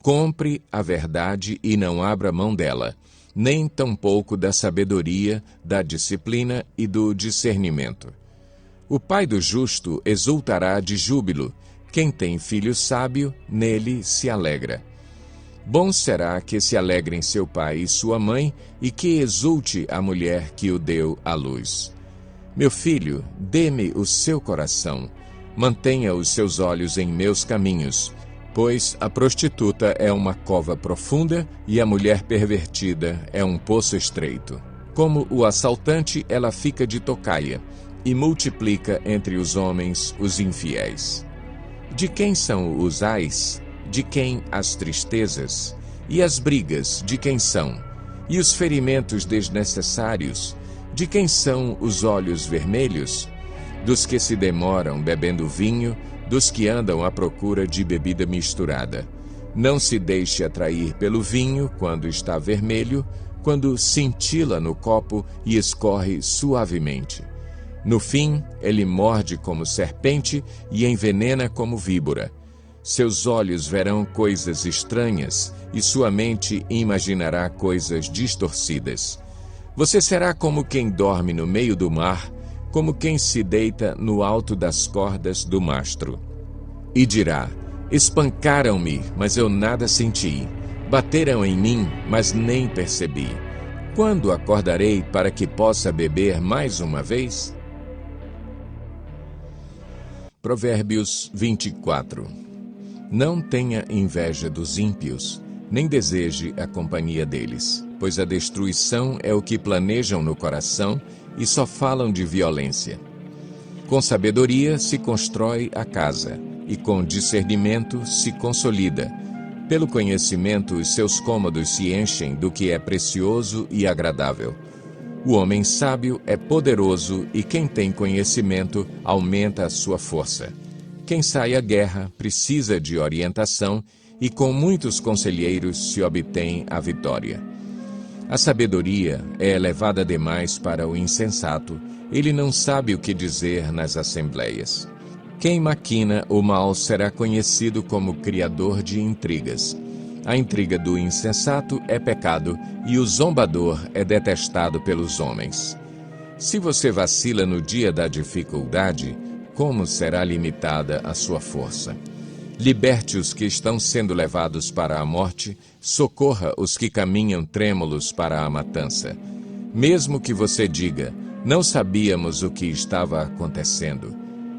Compre a verdade e não abra mão dela, nem tampouco da sabedoria, da disciplina e do discernimento. O pai do justo exultará de júbilo. Quem tem filho sábio, nele se alegra. Bom será que se alegrem seu pai e sua mãe, e que exulte a mulher que o deu à luz. Meu filho, dê-me o seu coração. Mantenha os seus olhos em meus caminhos, pois a prostituta é uma cova profunda e a mulher pervertida é um poço estreito. Como o assaltante, ela fica de tocaia e multiplica entre os homens os infiéis. De quem são os ais? De quem as tristezas? E as brigas, de quem são? E os ferimentos desnecessários? De quem são os olhos vermelhos? Dos que se demoram bebendo vinho, dos que andam à procura de bebida misturada. Não se deixe atrair pelo vinho quando está vermelho, quando cintila no copo e escorre suavemente. No fim, ele morde como serpente e envenena como víbora. Seus olhos verão coisas estranhas e sua mente imaginará coisas distorcidas. Você será como quem dorme no meio do mar, como quem se deita no alto das cordas do mastro. E dirá: espancaram-me, mas eu nada senti. Bateram em mim, mas nem percebi. Quando acordarei para que possa beber mais uma vez? Provérbios 24. Não tenha inveja dos ímpios, nem deseje a companhia deles, pois a destruição é o que planejam no coração e só falam de violência. Com sabedoria se constrói a casa, e com discernimento se consolida. Pelo conhecimento, os seus cômodos se enchem do que é precioso e agradável. O homem sábio é poderoso e quem tem conhecimento aumenta a sua força. Quem sai à guerra precisa de orientação e com muitos conselheiros se obtém a vitória. A sabedoria é elevada demais para o insensato, ele não sabe o que dizer nas assembleias. Quem maquina o mal será conhecido como criador de intrigas. A intriga do insensato é pecado e o zombador é detestado pelos homens. Se você vacila no dia da dificuldade, como será limitada a sua força? Liberte os que estão sendo levados para a morte, socorra os que caminham trêmulos para a matança. Mesmo que você diga, não sabíamos o que estava acontecendo.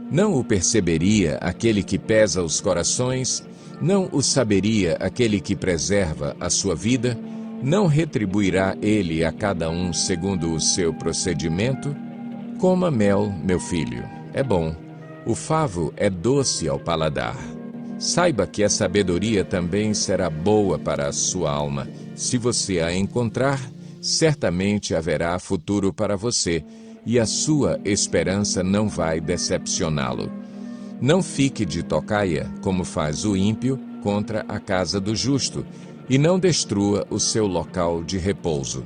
Não o perceberia aquele que pesa os corações? Não o saberia aquele que preserva a sua vida? Não retribuirá ele a cada um segundo o seu procedimento? Coma mel, meu filho, é bom. O favo é doce ao paladar. Saiba que a sabedoria também será boa para a sua alma. Se você a encontrar, certamente haverá futuro para você, e a sua esperança não vai decepcioná-lo. Não fique de tocaia, como faz o ímpio, contra a casa do justo, e não destrua o seu local de repouso.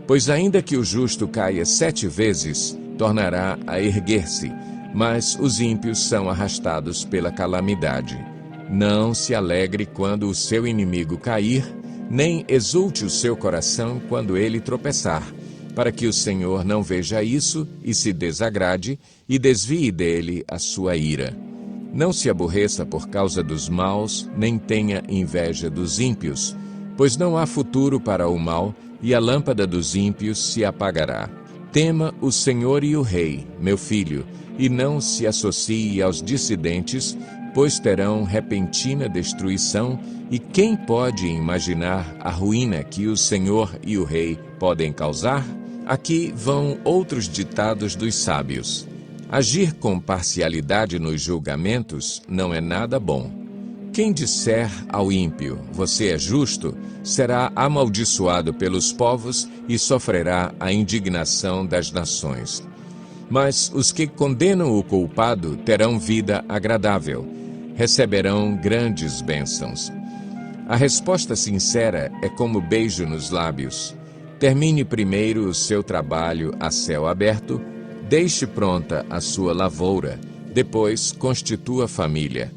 Pois ainda que o justo caia 7 vezes, tornará a erguer-se, mas os ímpios são arrastados pela calamidade. Não se alegre quando o seu inimigo cair, nem exulte o seu coração quando ele tropeçar, para que o Senhor não veja isso e se desagrade e desvie dele a sua ira. Não se aborreça por causa dos maus, nem tenha inveja dos ímpios, pois não há futuro para o mal, e a lâmpada dos ímpios se apagará. Tema o Senhor e o Rei, meu filho, e não se associe aos dissidentes, pois terão repentina destruição, e quem pode imaginar a ruína que o Senhor e o Rei podem causar? Aqui vão outros ditados dos sábios. Agir com parcialidade nos julgamentos não é nada bom. Quem disser ao ímpio, você é justo, será amaldiçoado pelos povos e sofrerá a indignação das nações. Mas os que condenam o culpado terão vida agradável, receberão grandes bênçãos. A resposta sincera é como beijo nos lábios. Termine primeiro o seu trabalho a céu aberto, deixe pronta a sua lavoura, depois constitua família.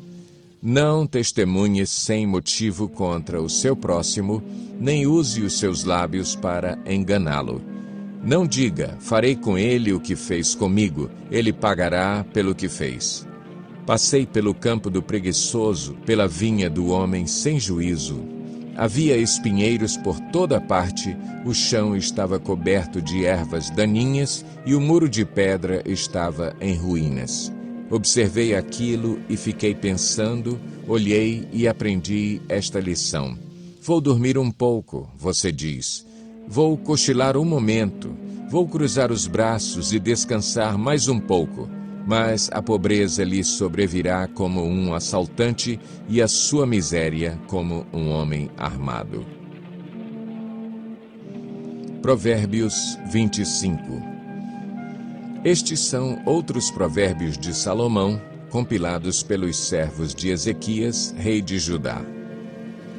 Não testemunhe sem motivo contra o seu próximo, nem use os seus lábios para enganá-lo. Não diga, farei com ele o que fez comigo, ele pagará pelo que fez. Passei pelo campo do preguiçoso, pela vinha do homem sem juízo. Havia espinheiros por toda parte, o chão estava coberto de ervas daninhas e o muro de pedra estava em ruínas. Observei aquilo e fiquei pensando, olhei e aprendi esta lição. Vou dormir um pouco, você diz. Vou cochilar um momento, vou cruzar os braços e descansar mais um pouco. Mas a pobreza lhe sobrevirá como um assaltante e a sua miséria como um homem armado. Provérbios 25. Estes são outros provérbios de Salomão, compilados pelos servos de Ezequias, rei de Judá.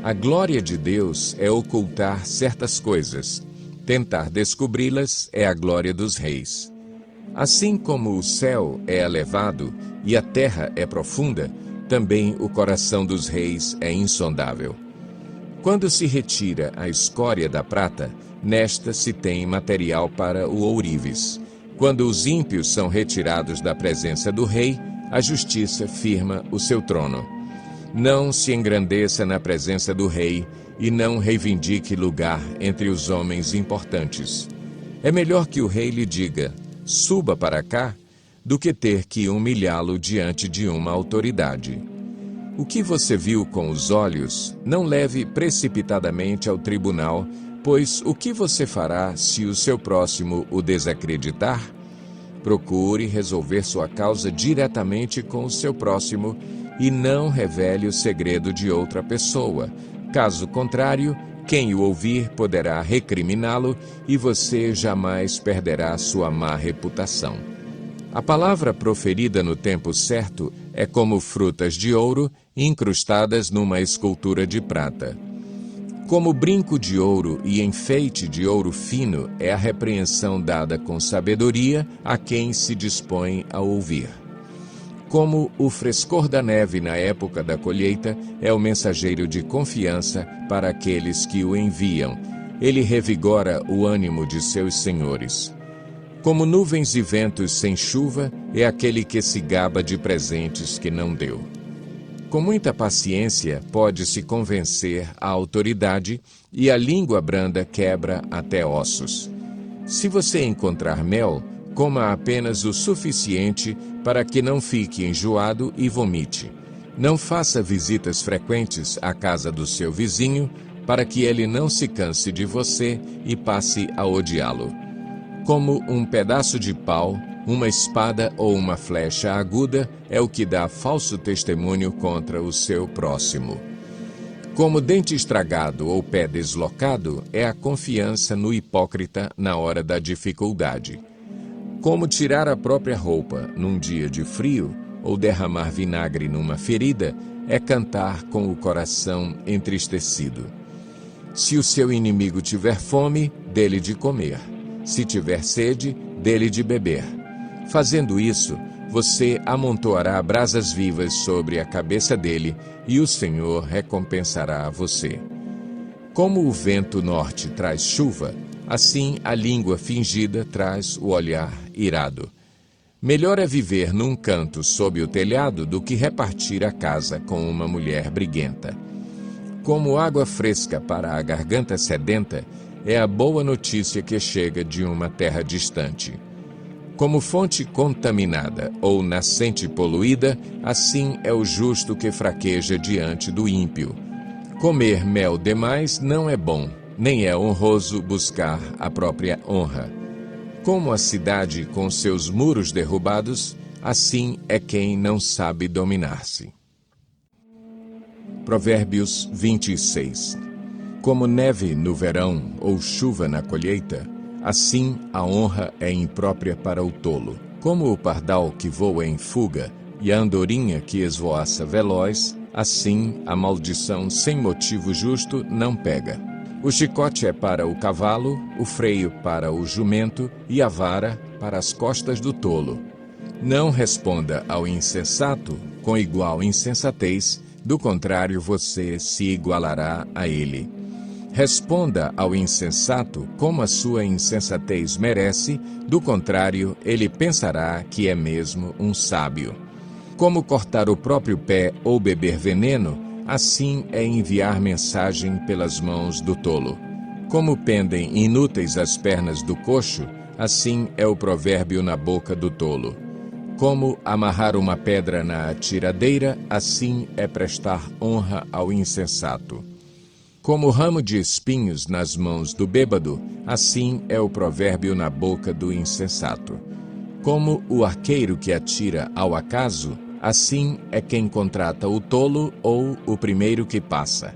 A glória de Deus é ocultar certas coisas. Tentar descobri-las é a glória dos reis. Assim como o céu é elevado e a terra é profunda, também o coração dos reis é insondável. Quando se retira a escória da prata, nesta se tem material para o ourives. Quando os ímpios são retirados da presença do rei, a justiça firma o seu trono. Não se engrandeça na presença do rei, e não reivindique lugar entre os homens importantes. É melhor que o rei lhe diga, suba para cá, do que ter que humilhá-lo diante de uma autoridade. O que você viu com os olhos, não leve precipitadamente ao tribunal, pois o que você fará se o seu próximo o desacreditar? Procure resolver sua causa diretamente com o seu próximo e não revele o segredo de outra pessoa. Caso contrário, quem o ouvir poderá recriminá-lo e você jamais perderá sua má reputação. A palavra proferida no tempo certo é como frutas de ouro incrustadas numa escultura de prata. Como brinco de ouro e enfeite de ouro fino é a repreensão dada com sabedoria a quem se dispõe a ouvir. Como o frescor da neve na época da colheita é o mensageiro de confiança para aqueles que o enviam, ele revigora o ânimo de seus senhores. Como nuvens e ventos sem chuva é aquele que se gaba de presentes que não deu. Com muita paciência pode-se convencer a autoridade e a língua branda quebra até ossos. Se você encontrar mel, coma apenas o suficiente para que não fique enjoado e vomite. Não faça visitas frequentes à casa do seu vizinho, para que ele não se canse de você e passe a odiá-lo. Como um pedaço de pau, uma espada ou uma flecha aguda é o que dá falso testemunho contra o seu próximo. Como dente estragado ou pé deslocado é a confiança no hipócrita na hora da dificuldade. Como tirar a própria roupa num dia de frio ou derramar vinagre numa ferida é cantar com o coração entristecido. Se o seu inimigo tiver fome, dê-lhe de comer. Se tiver sede, dê-lhe de beber. Fazendo isso, você amontoará brasas vivas sobre a cabeça dele e o Senhor recompensará você. Como o vento norte traz chuva, assim a língua fingida traz o olhar irado. Melhor é viver num canto sob o telhado do que repartir a casa com uma mulher briguenta. Como água fresca para a garganta sedenta, é a boa notícia que chega de uma terra distante. Como fonte contaminada ou nascente poluída, assim é o justo que fraqueja diante do ímpio. Comer mel demais não é bom, nem é honroso buscar a própria honra. Como a cidade com seus muros derrubados, assim é quem não sabe dominar-se. Provérbios 26. Como neve no verão ou chuva na colheita, assim a honra é imprópria para o tolo. Como o pardal que voa em fuga e a andorinha que esvoaça veloz, assim a maldição sem motivo justo não pega. O chicote é para o cavalo, o freio para o jumento e a vara para as costas do tolo. Não responda ao insensato com igual insensatez, do contrário você se igualará a ele. Responda ao insensato como a sua insensatez merece, do contrário, ele pensará que é mesmo um sábio. Como cortar o próprio pé ou beber veneno, assim é enviar mensagem pelas mãos do tolo. Como pendem inúteis as pernas do coxo, assim é o provérbio na boca do tolo. Como amarrar uma pedra na atiradeira, assim é prestar honra ao insensato. Como ramo de espinhos nas mãos do bêbado, assim é o provérbio na boca do insensato. Como o arqueiro que atira ao acaso, assim é quem contrata o tolo ou o primeiro que passa.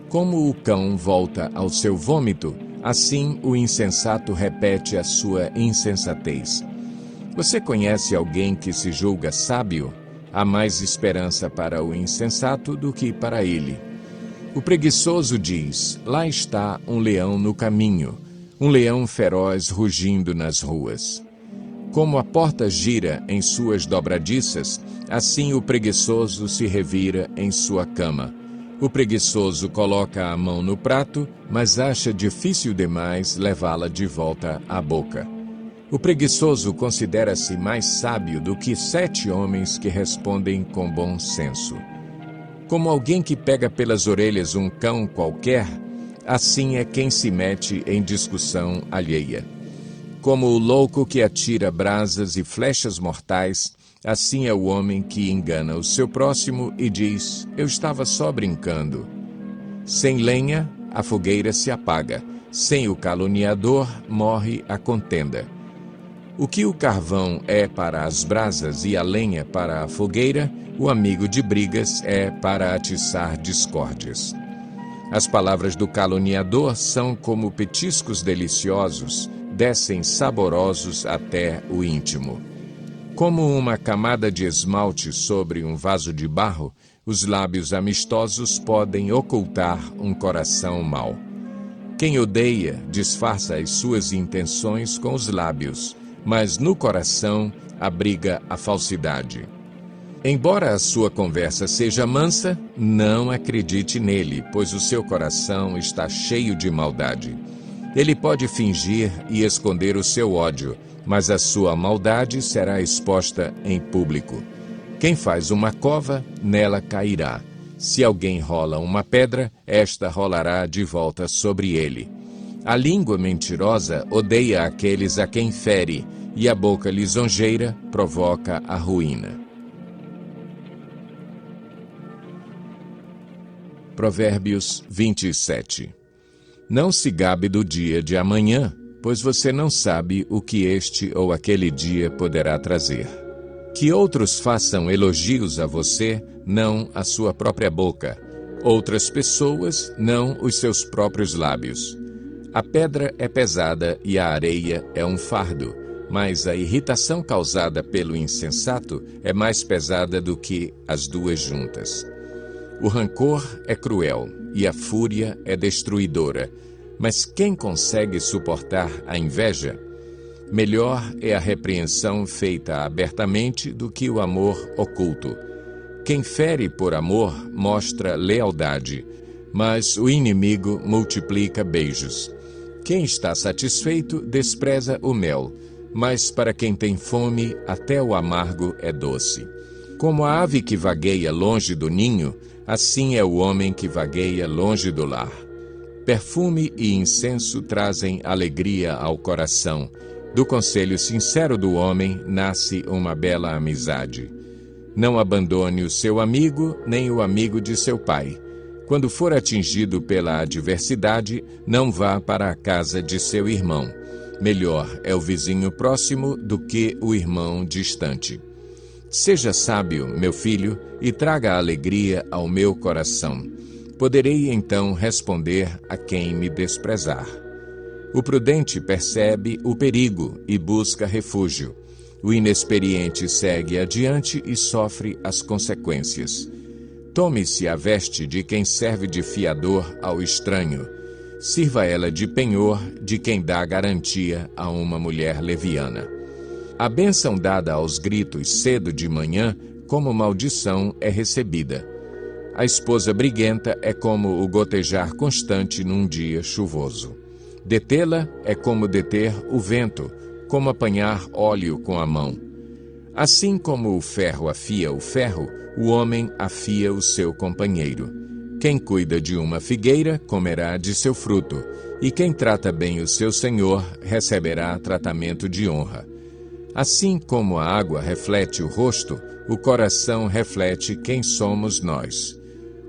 Como o cão volta ao seu vômito, assim o insensato repete a sua insensatez. Você conhece alguém que se julga sábio? Há mais esperança para o insensato do que para ele. O preguiçoso diz, lá está um leão no caminho, um leão feroz rugindo nas ruas. Como a porta gira em suas dobradiças, assim o preguiçoso se revira em sua cama. O preguiçoso coloca a mão no prato, mas acha difícil demais levá-la de volta à boca. O preguiçoso considera-se mais sábio do que 7 homens que respondem com bom senso. Como alguém que pega pelas orelhas um cão qualquer, assim é quem se mete em discussão alheia. Como o louco que atira brasas e flechas mortais, assim é o homem que engana o seu próximo e diz: eu estava só brincando. Sem lenha, a fogueira se apaga. Sem o caluniador, morre a contenda. O que o carvão é para as brasas e a lenha para a fogueira, o amigo de brigas é para atiçar discórdias. As palavras do caluniador são como petiscos deliciosos, descem saborosos até o íntimo. Como uma camada de esmalte sobre um vaso de barro, os lábios amistosos podem ocultar um coração mau. Quem odeia disfarça as suas intenções com os lábios, mas no coração abriga a falsidade. Embora a sua conversa seja mansa, não acredite nele, pois o seu coração está cheio de maldade. Ele pode fingir e esconder o seu ódio, mas a sua maldade será exposta em público. Quem faz uma cova, nela cairá. Se alguém rola uma pedra, esta rolará de volta sobre ele. A língua mentirosa odeia aqueles a quem fere, e a boca lisonjeira provoca a ruína. Provérbios 27. Não se gabe do dia de amanhã, pois você não sabe o que este ou aquele dia poderá trazer. Que outros façam elogios a você, não a sua própria boca. Outras pessoas, não os seus próprios lábios. A pedra é pesada e a areia é um fardo, mas a irritação causada pelo insensato é mais pesada do que as duas juntas. O rancor é cruel e a fúria é destruidora, mas quem consegue suportar a inveja? Melhor é a repreensão feita abertamente do que o amor oculto. Quem fere por amor mostra lealdade, mas o inimigo multiplica beijos. Quem está satisfeito despreza o mel, mas para quem tem fome até o amargo é doce. Como a ave que vagueia longe do ninho, assim é o homem que vagueia longe do lar. Perfume e incenso trazem alegria ao coração. Do conselho sincero do homem nasce uma bela amizade. Não abandone o seu amigo, nem o amigo de seu pai. Quando for atingido pela adversidade, não vá para a casa de seu irmão. Melhor é o vizinho próximo do que o irmão distante. Seja sábio, meu filho, e traga alegria ao meu coração. Poderei então responder a quem me desprezar. O prudente percebe o perigo e busca refúgio. O inexperiente segue adiante e sofre as consequências. Tome-se a veste de quem serve de fiador ao estranho. Sirva ela de penhor de quem dá garantia a uma mulher leviana. A bênção dada aos gritos cedo de manhã, como maldição, é recebida. A esposa briguenta é como o gotejar constante num dia chuvoso. Detê-la é como deter o vento, como apanhar óleo com a mão. Assim como o ferro afia o ferro, o homem afia o seu companheiro. Quem cuida de uma figueira comerá de seu fruto, e quem trata bem o seu senhor receberá tratamento de honra. Assim como a água reflete o rosto, o coração reflete quem somos nós.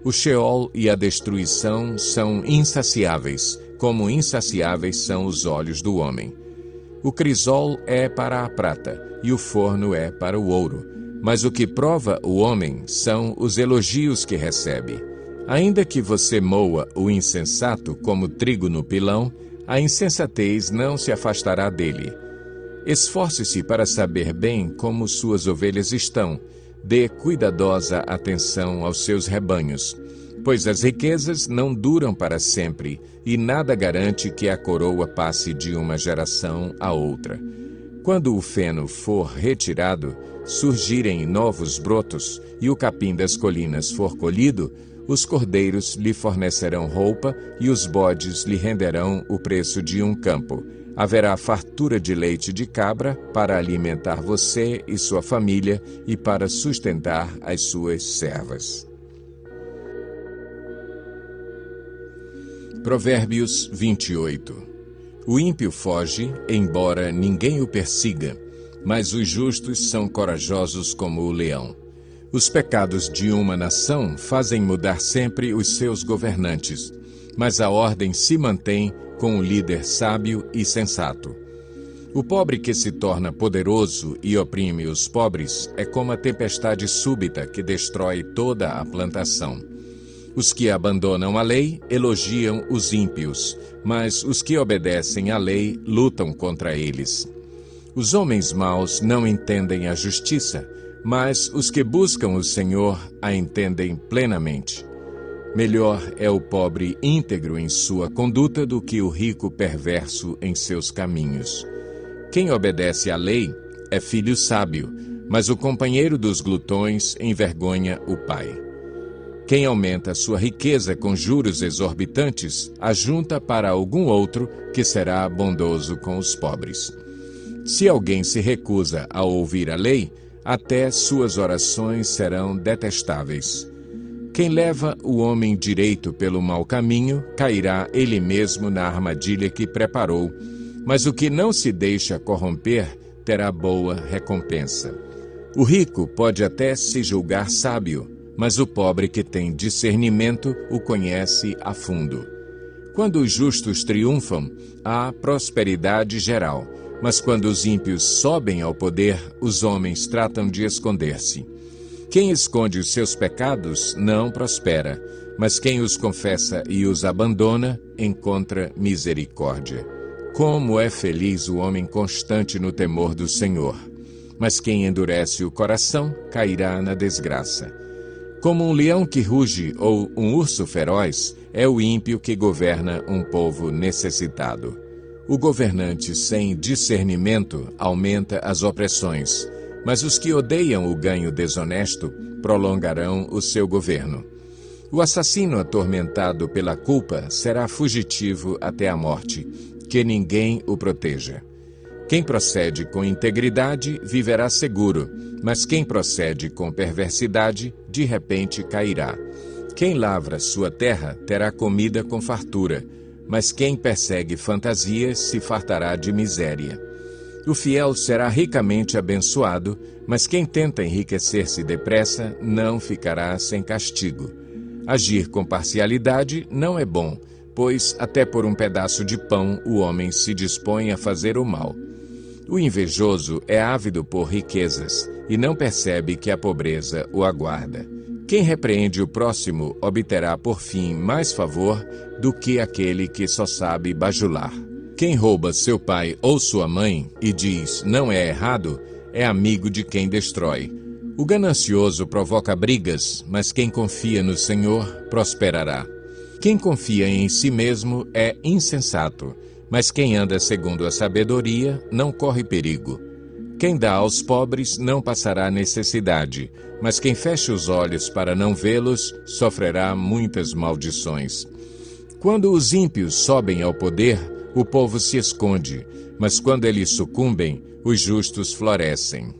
O Sheol e a destruição são insaciáveis, como insaciáveis são os olhos do homem. O crisol é para a prata, e o forno é para o ouro. Mas o que prova o homem são os elogios que recebe. Ainda que você moa o insensato como trigo no pilão, a insensatez não se afastará dele. Esforce-se para saber bem como suas ovelhas estão. Dê cuidadosa atenção aos seus rebanhos, pois as riquezas não duram para sempre, e nada garante que a coroa passe de uma geração a outra. Quando o feno for retirado, surgirem novos brotos, e o capim das colinas for colhido, os cordeiros lhe fornecerão roupa, e os bodes lhe renderão o preço de um campo. Haverá fartura de leite de cabra para alimentar você e sua família e para sustentar as suas servas. Provérbios 28. O ímpio foge, embora ninguém o persiga, mas os justos são corajosos como o leão. Os pecados de uma nação fazem mudar sempre os seus governantes, mas a ordem se mantém com um líder sábio e sensato. O pobre que se torna poderoso e oprime os pobres é como a tempestade súbita que destrói toda a plantação. Os que abandonam a lei elogiam os ímpios, mas os que obedecem à lei lutam contra eles. Os homens maus não entendem a justiça, mas os que buscam o Senhor a entendem plenamente. Melhor é o pobre íntegro em sua conduta do que o rico perverso em seus caminhos. Quem obedece à lei é filho sábio, mas o companheiro dos glutões envergonha o pai. Quem aumenta sua riqueza com juros exorbitantes, ajunta para algum outro que será bondoso com os pobres. Se alguém se recusa a ouvir a lei, até suas orações serão detestáveis. Quem leva o homem direito pelo mau caminho, cairá ele mesmo na armadilha que preparou, mas o que não se deixa corromper terá boa recompensa. O rico pode até se julgar sábio, mas o pobre que tem discernimento o conhece a fundo. Quando os justos triunfam, há prosperidade geral, mas quando os ímpios sobem ao poder, os homens tratam de esconder-se. Quem esconde os seus pecados não prospera, mas quem os confessa e os abandona encontra misericórdia. Como é feliz o homem constante no temor do Senhor! Mas quem endurece o coração cairá na desgraça. Como um leão que ruge ou um urso feroz, é o ímpio que governa um povo necessitado. O governante sem discernimento aumenta as opressões, mas os que odeiam o ganho desonesto prolongarão o seu governo. O assassino atormentado pela culpa será fugitivo até a morte, que ninguém o proteja. Quem procede com integridade viverá seguro, mas quem procede com perversidade, de repente cairá. Quem lavra sua terra terá comida com fartura, mas quem persegue fantasias se fartará de miséria. O fiel será ricamente abençoado, mas quem tenta enriquecer-se depressa não ficará sem castigo. Agir com parcialidade não é bom, pois até por um pedaço de pão o homem se dispõe a fazer o mal. O invejoso é ávido por riquezas e não percebe que a pobreza o aguarda. Quem repreende o próximo obterá por fim mais favor do que aquele que só sabe bajular. Quem rouba seu pai ou sua mãe e diz não é errado, é amigo de quem destrói. O ganancioso provoca brigas, mas quem confia no Senhor prosperará. Quem confia em si mesmo é insensato, mas quem anda segundo a sabedoria não corre perigo. Quem dá aos pobres não passará necessidade, mas quem fecha os olhos para não vê-los sofrerá muitas maldições. Quando os ímpios sobem ao poder, o povo se esconde, mas quando eles sucumbem, os justos florescem.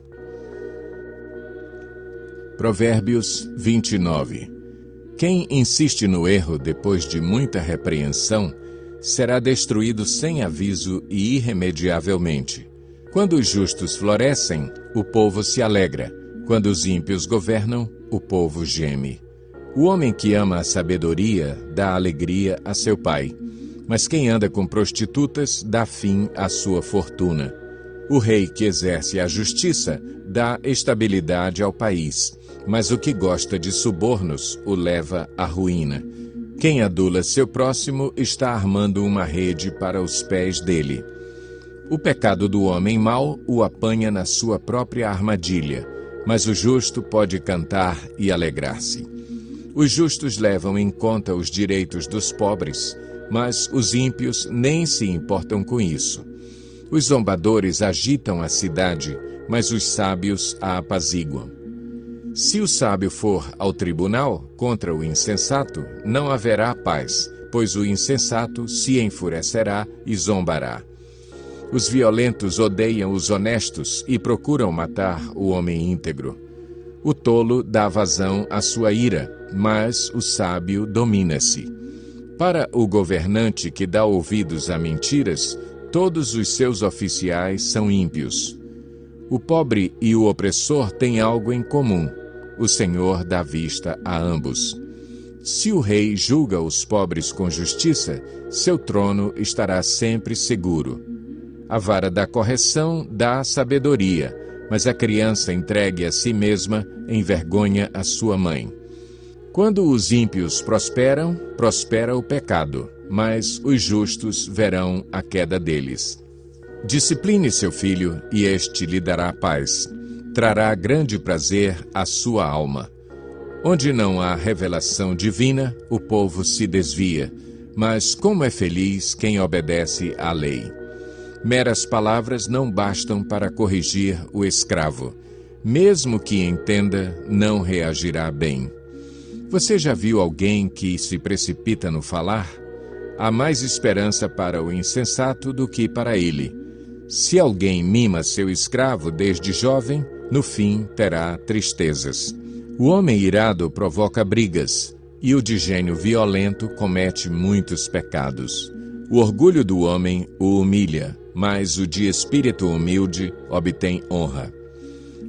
Provérbios 29. Quem insiste no erro depois de muita repreensão, será destruído sem aviso e irremediavelmente. Quando os justos florescem, o povo se alegra. Quando os ímpios governam, o povo geme. O homem que ama a sabedoria dá alegria a seu pai, mas quem anda com prostitutas dá fim à sua fortuna. O rei que exerce a justiça dá estabilidade ao país, mas o que gosta de subornos o leva à ruína. Quem adula seu próximo está armando uma rede para os pés dele. O pecado do homem mau o apanha na sua própria armadilha, mas o justo pode cantar e alegrar-se. Os justos levam em conta os direitos dos pobres, mas os ímpios nem se importam com isso. Os zombadores agitam a cidade, mas os sábios a apaziguam. Se o sábio for ao tribunal contra o insensato, não haverá paz, pois o insensato se enfurecerá e zombará. Os violentos odeiam os honestos e procuram matar o homem íntegro. O tolo dá vazão à sua ira, mas o sábio domina-se. Para o governante que dá ouvidos a mentiras, todos os seus oficiais são ímpios. O pobre e o opressor têm algo em comum: o Senhor dá vista a ambos. Se o rei julga os pobres com justiça, seu trono estará sempre seguro. A vara da correção dá sabedoria, mas a criança entregue a si mesma envergonha a sua mãe. Quando os ímpios prosperam, prospera o pecado, mas os justos verão a queda deles. Discipline seu filho, e este lhe dará paz. Trará grande prazer à sua alma. Onde não há revelação divina, o povo se desvia, mas como é feliz quem obedece à lei. Meras palavras não bastam para corrigir o escravo. Mesmo que entenda, não reagirá bem. Você já viu alguém que se precipita no falar? Há mais esperança para o insensato do que para ele. Se alguém mima seu escravo desde jovem, no fim terá tristezas. O homem irado provoca brigas, e o de gênio violento comete muitos pecados. O orgulho do homem o humilha, mas o de espírito humilde obtém honra.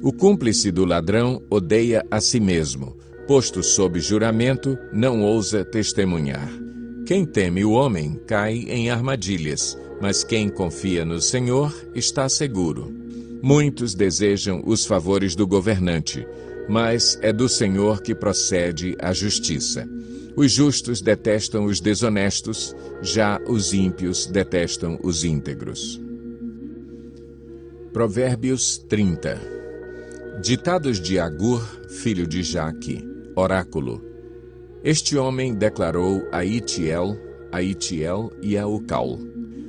O cúmplice do ladrão odeia a si mesmo. Posto sob juramento, não ousa testemunhar. Quem teme o homem cai em armadilhas, mas quem confia no Senhor está seguro. Muitos desejam os favores do governante, mas é do Senhor que procede a justiça. Os justos detestam os desonestos, já os ímpios detestam os íntegros. Provérbios 30. Ditados de Agur, filho de Jaque, oráculo. Este homem declarou a Itiel e a Ucal: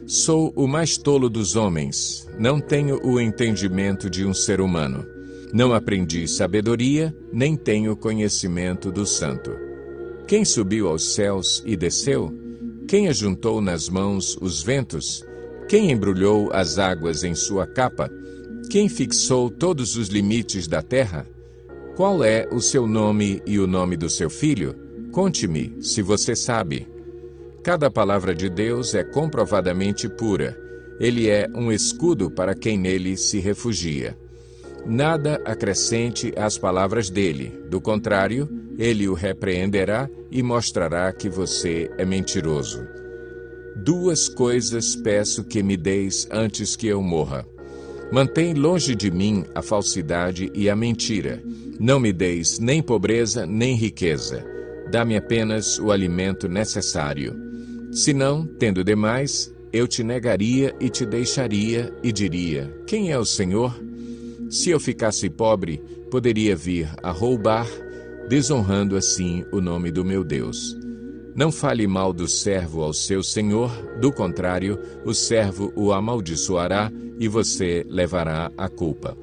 Sou o mais tolo dos homens, não tenho o entendimento de um ser humano. Não aprendi sabedoria, nem tenho conhecimento do santo. Quem subiu aos céus e desceu? Quem ajuntou nas mãos os ventos? Quem embrulhou as águas em sua capa? Quem fixou todos os limites da terra? Qual é o seu nome e o nome do seu filho? Conte-me, se você sabe. Cada palavra de Deus é comprovadamente pura. Ele é um escudo para quem nele se refugia. Nada acrescente às palavras dele. Do contrário, ele o repreenderá e mostrará que você é mentiroso. 2 coisas peço que me deis antes que eu morra. Mantém longe de mim a falsidade e a mentira. Não me deis nem pobreza nem riqueza. Dá-me apenas o alimento necessário. Senão, tendo demais, eu te negaria e te deixaria e diria: quem é o Senhor? Se eu ficasse pobre, poderia vir a roubar, desonrando assim o nome do meu Deus. Não fale mal do servo ao seu senhor, do contrário, o servo o amaldiçoará e você levará a culpa.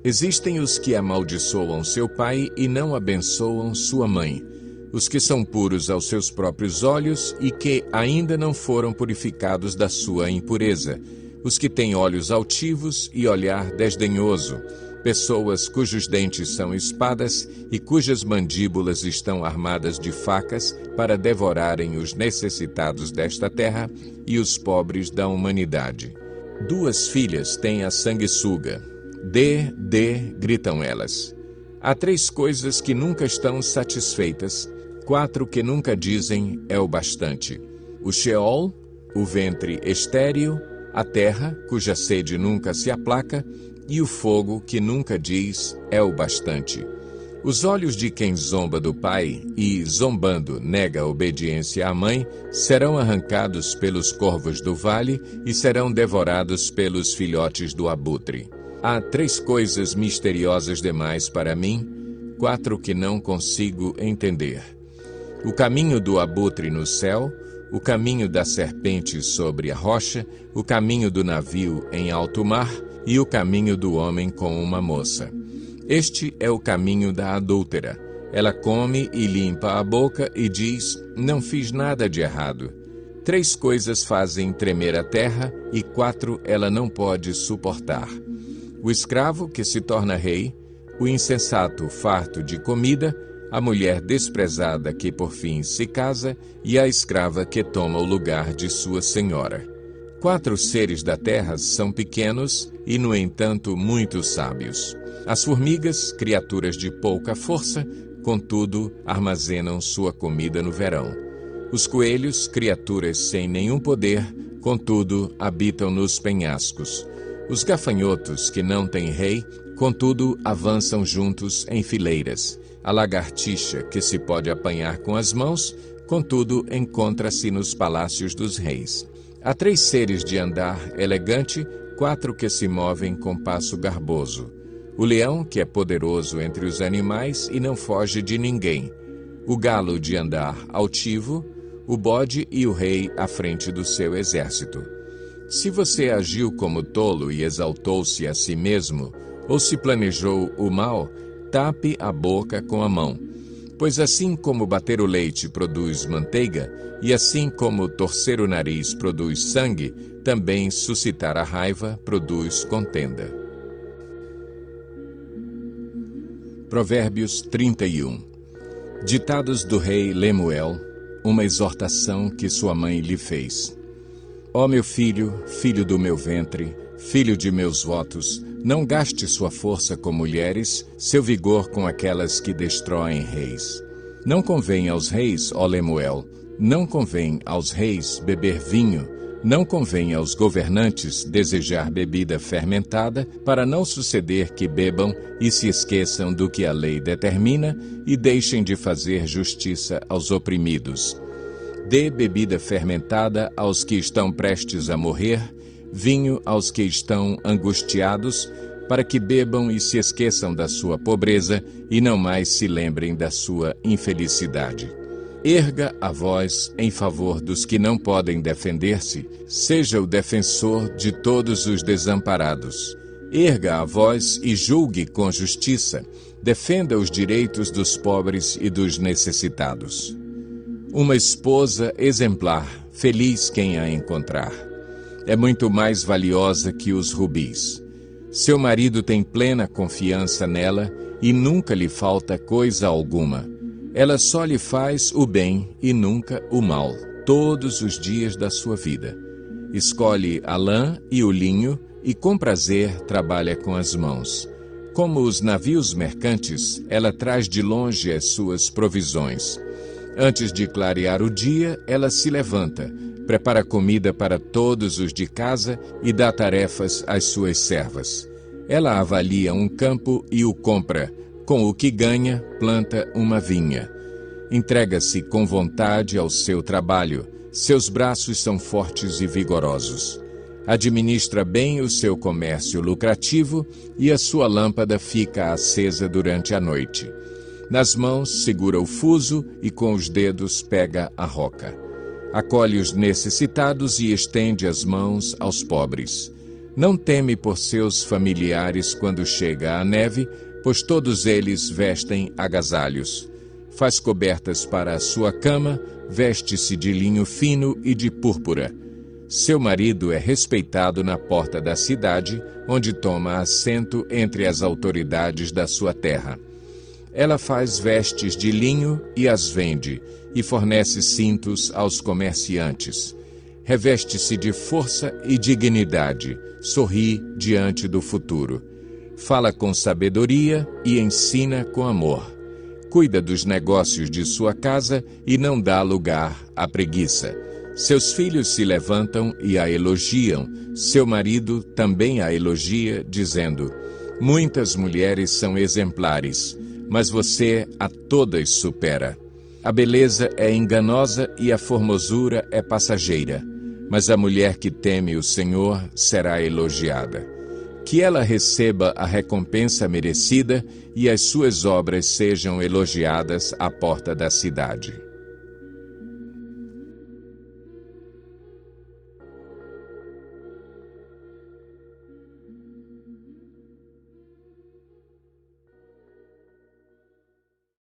Existem os que amaldiçoam seu pai e não abençoam sua mãe, os que são puros aos seus próprios olhos e que ainda não foram purificados da sua impureza, os que têm olhos altivos e olhar desdenhoso, pessoas cujos dentes são espadas e cujas mandíbulas estão armadas de facas para devorarem os necessitados desta terra e os pobres da humanidade. 2 filhas têm a sanguessuga. Dê, gritam elas. Há 3 coisas que nunca estão satisfeitas, 4 que nunca dizem é o bastante: o Sheol, o ventre estéril, a terra, cuja sede nunca se aplaca, e o fogo, que nunca diz, é o bastante. Os olhos de quem zomba do pai e, zombando, nega a obediência à mãe, serão arrancados pelos corvos do vale e serão devorados pelos filhotes do abutre. Há 3 coisas misteriosas demais para mim, 4 que não consigo entender: o caminho do abutre no céu, o caminho da serpente sobre a rocha, o caminho do navio em alto mar e o caminho do homem com uma moça. Este é o caminho da adúltera. Ela come e limpa a boca e diz: não fiz nada de errado. 3 coisas fazem tremer a terra e 4 ela não pode suportar: o escravo que se torna rei, o insensato farto de comida, a mulher desprezada que por fim se casa e a escrava que toma o lugar de sua senhora. 4 seres da terra são pequenos e, no entanto, muito sábios. As formigas, criaturas de pouca força, contudo, armazenam sua comida no verão. Os coelhos, criaturas sem nenhum poder, contudo, habitam nos penhascos. Os gafanhotos, que não têm rei, contudo, avançam juntos em fileiras. A lagartixa, que se pode apanhar com as mãos, contudo, encontra-se nos palácios dos reis. Há 3 seres de andar elegante, 4 que se movem com passo garboso. O leão, que é poderoso entre os animais e não foge de ninguém. O galo de andar altivo, o bode e o rei à frente do seu exército. Se você agiu como tolo e exaltou-se a si mesmo, ou se planejou o mal, tape a boca com a mão. Pois assim como bater o leite produz manteiga, e assim como torcer o nariz produz sangue, também suscitar a raiva produz contenda. Provérbios 31. Ditados do rei Lemuel, uma exortação que sua mãe lhe fez. Ó meu filho, filho do meu ventre, filho de meus votos, não gaste sua força com mulheres, seu vigor com aquelas que destroem reis. Não convém aos reis, ó Lemuel, não convém aos reis beber vinho, não convém aos governantes desejar bebida fermentada, para não suceder que bebam e se esqueçam do que a lei determina e deixem de fazer justiça aos oprimidos. Dê bebida fermentada aos que estão prestes a morrer, vinho aos que estão angustiados, para que bebam e se esqueçam da sua pobreza e não mais se lembrem da sua infelicidade. Erga a voz em favor dos que não podem defender-se, seja o defensor de todos os desamparados. Erga a voz e julgue com justiça, defenda os direitos dos pobres e dos necessitados. Uma esposa exemplar, feliz quem a encontrar. É muito mais valiosa que os rubis. Seu marido tem plena confiança nela e nunca lhe falta coisa alguma. Ela só lhe faz o bem e nunca o mal, todos os dias da sua vida. Escolhe a lã e o linho e com prazer trabalha com as mãos. Como os navios mercantes, ela traz de longe as suas provisões. Antes de clarear o dia, ela se levanta, prepara comida para todos os de casa e dá tarefas às suas servas. Ela avalia um campo e o compra. Com o que ganha, planta uma vinha. Entrega-se com vontade ao seu trabalho. Seus braços são fortes e vigorosos. Administra bem o seu comércio lucrativo e a sua lâmpada fica acesa durante a noite. Nas mãos segura o fuso e com os dedos pega a roca. Acolhe os necessitados e estende as mãos aos pobres. Não teme por seus familiares quando chega a neve, pois todos eles vestem agasalhos. Faz cobertas para a sua cama, veste-se de linho fino e de púrpura. Seu marido é respeitado na porta da cidade, onde toma assento entre as autoridades da sua terra. Ela faz vestes de linho e as vende, e fornece cintos aos comerciantes. Reveste-se de força e dignidade, sorri diante do futuro. Fala com sabedoria e ensina com amor. Cuida dos negócios de sua casa e não dá lugar à preguiça. Seus filhos se levantam e a elogiam. Seu marido também a elogia, dizendo: muitas mulheres são exemplares, mas você a todas supera. A beleza é enganosa e a formosura é passageira, mas a mulher que teme o Senhor será elogiada. Que ela receba a recompensa merecida e as suas obras sejam elogiadas à porta da cidade.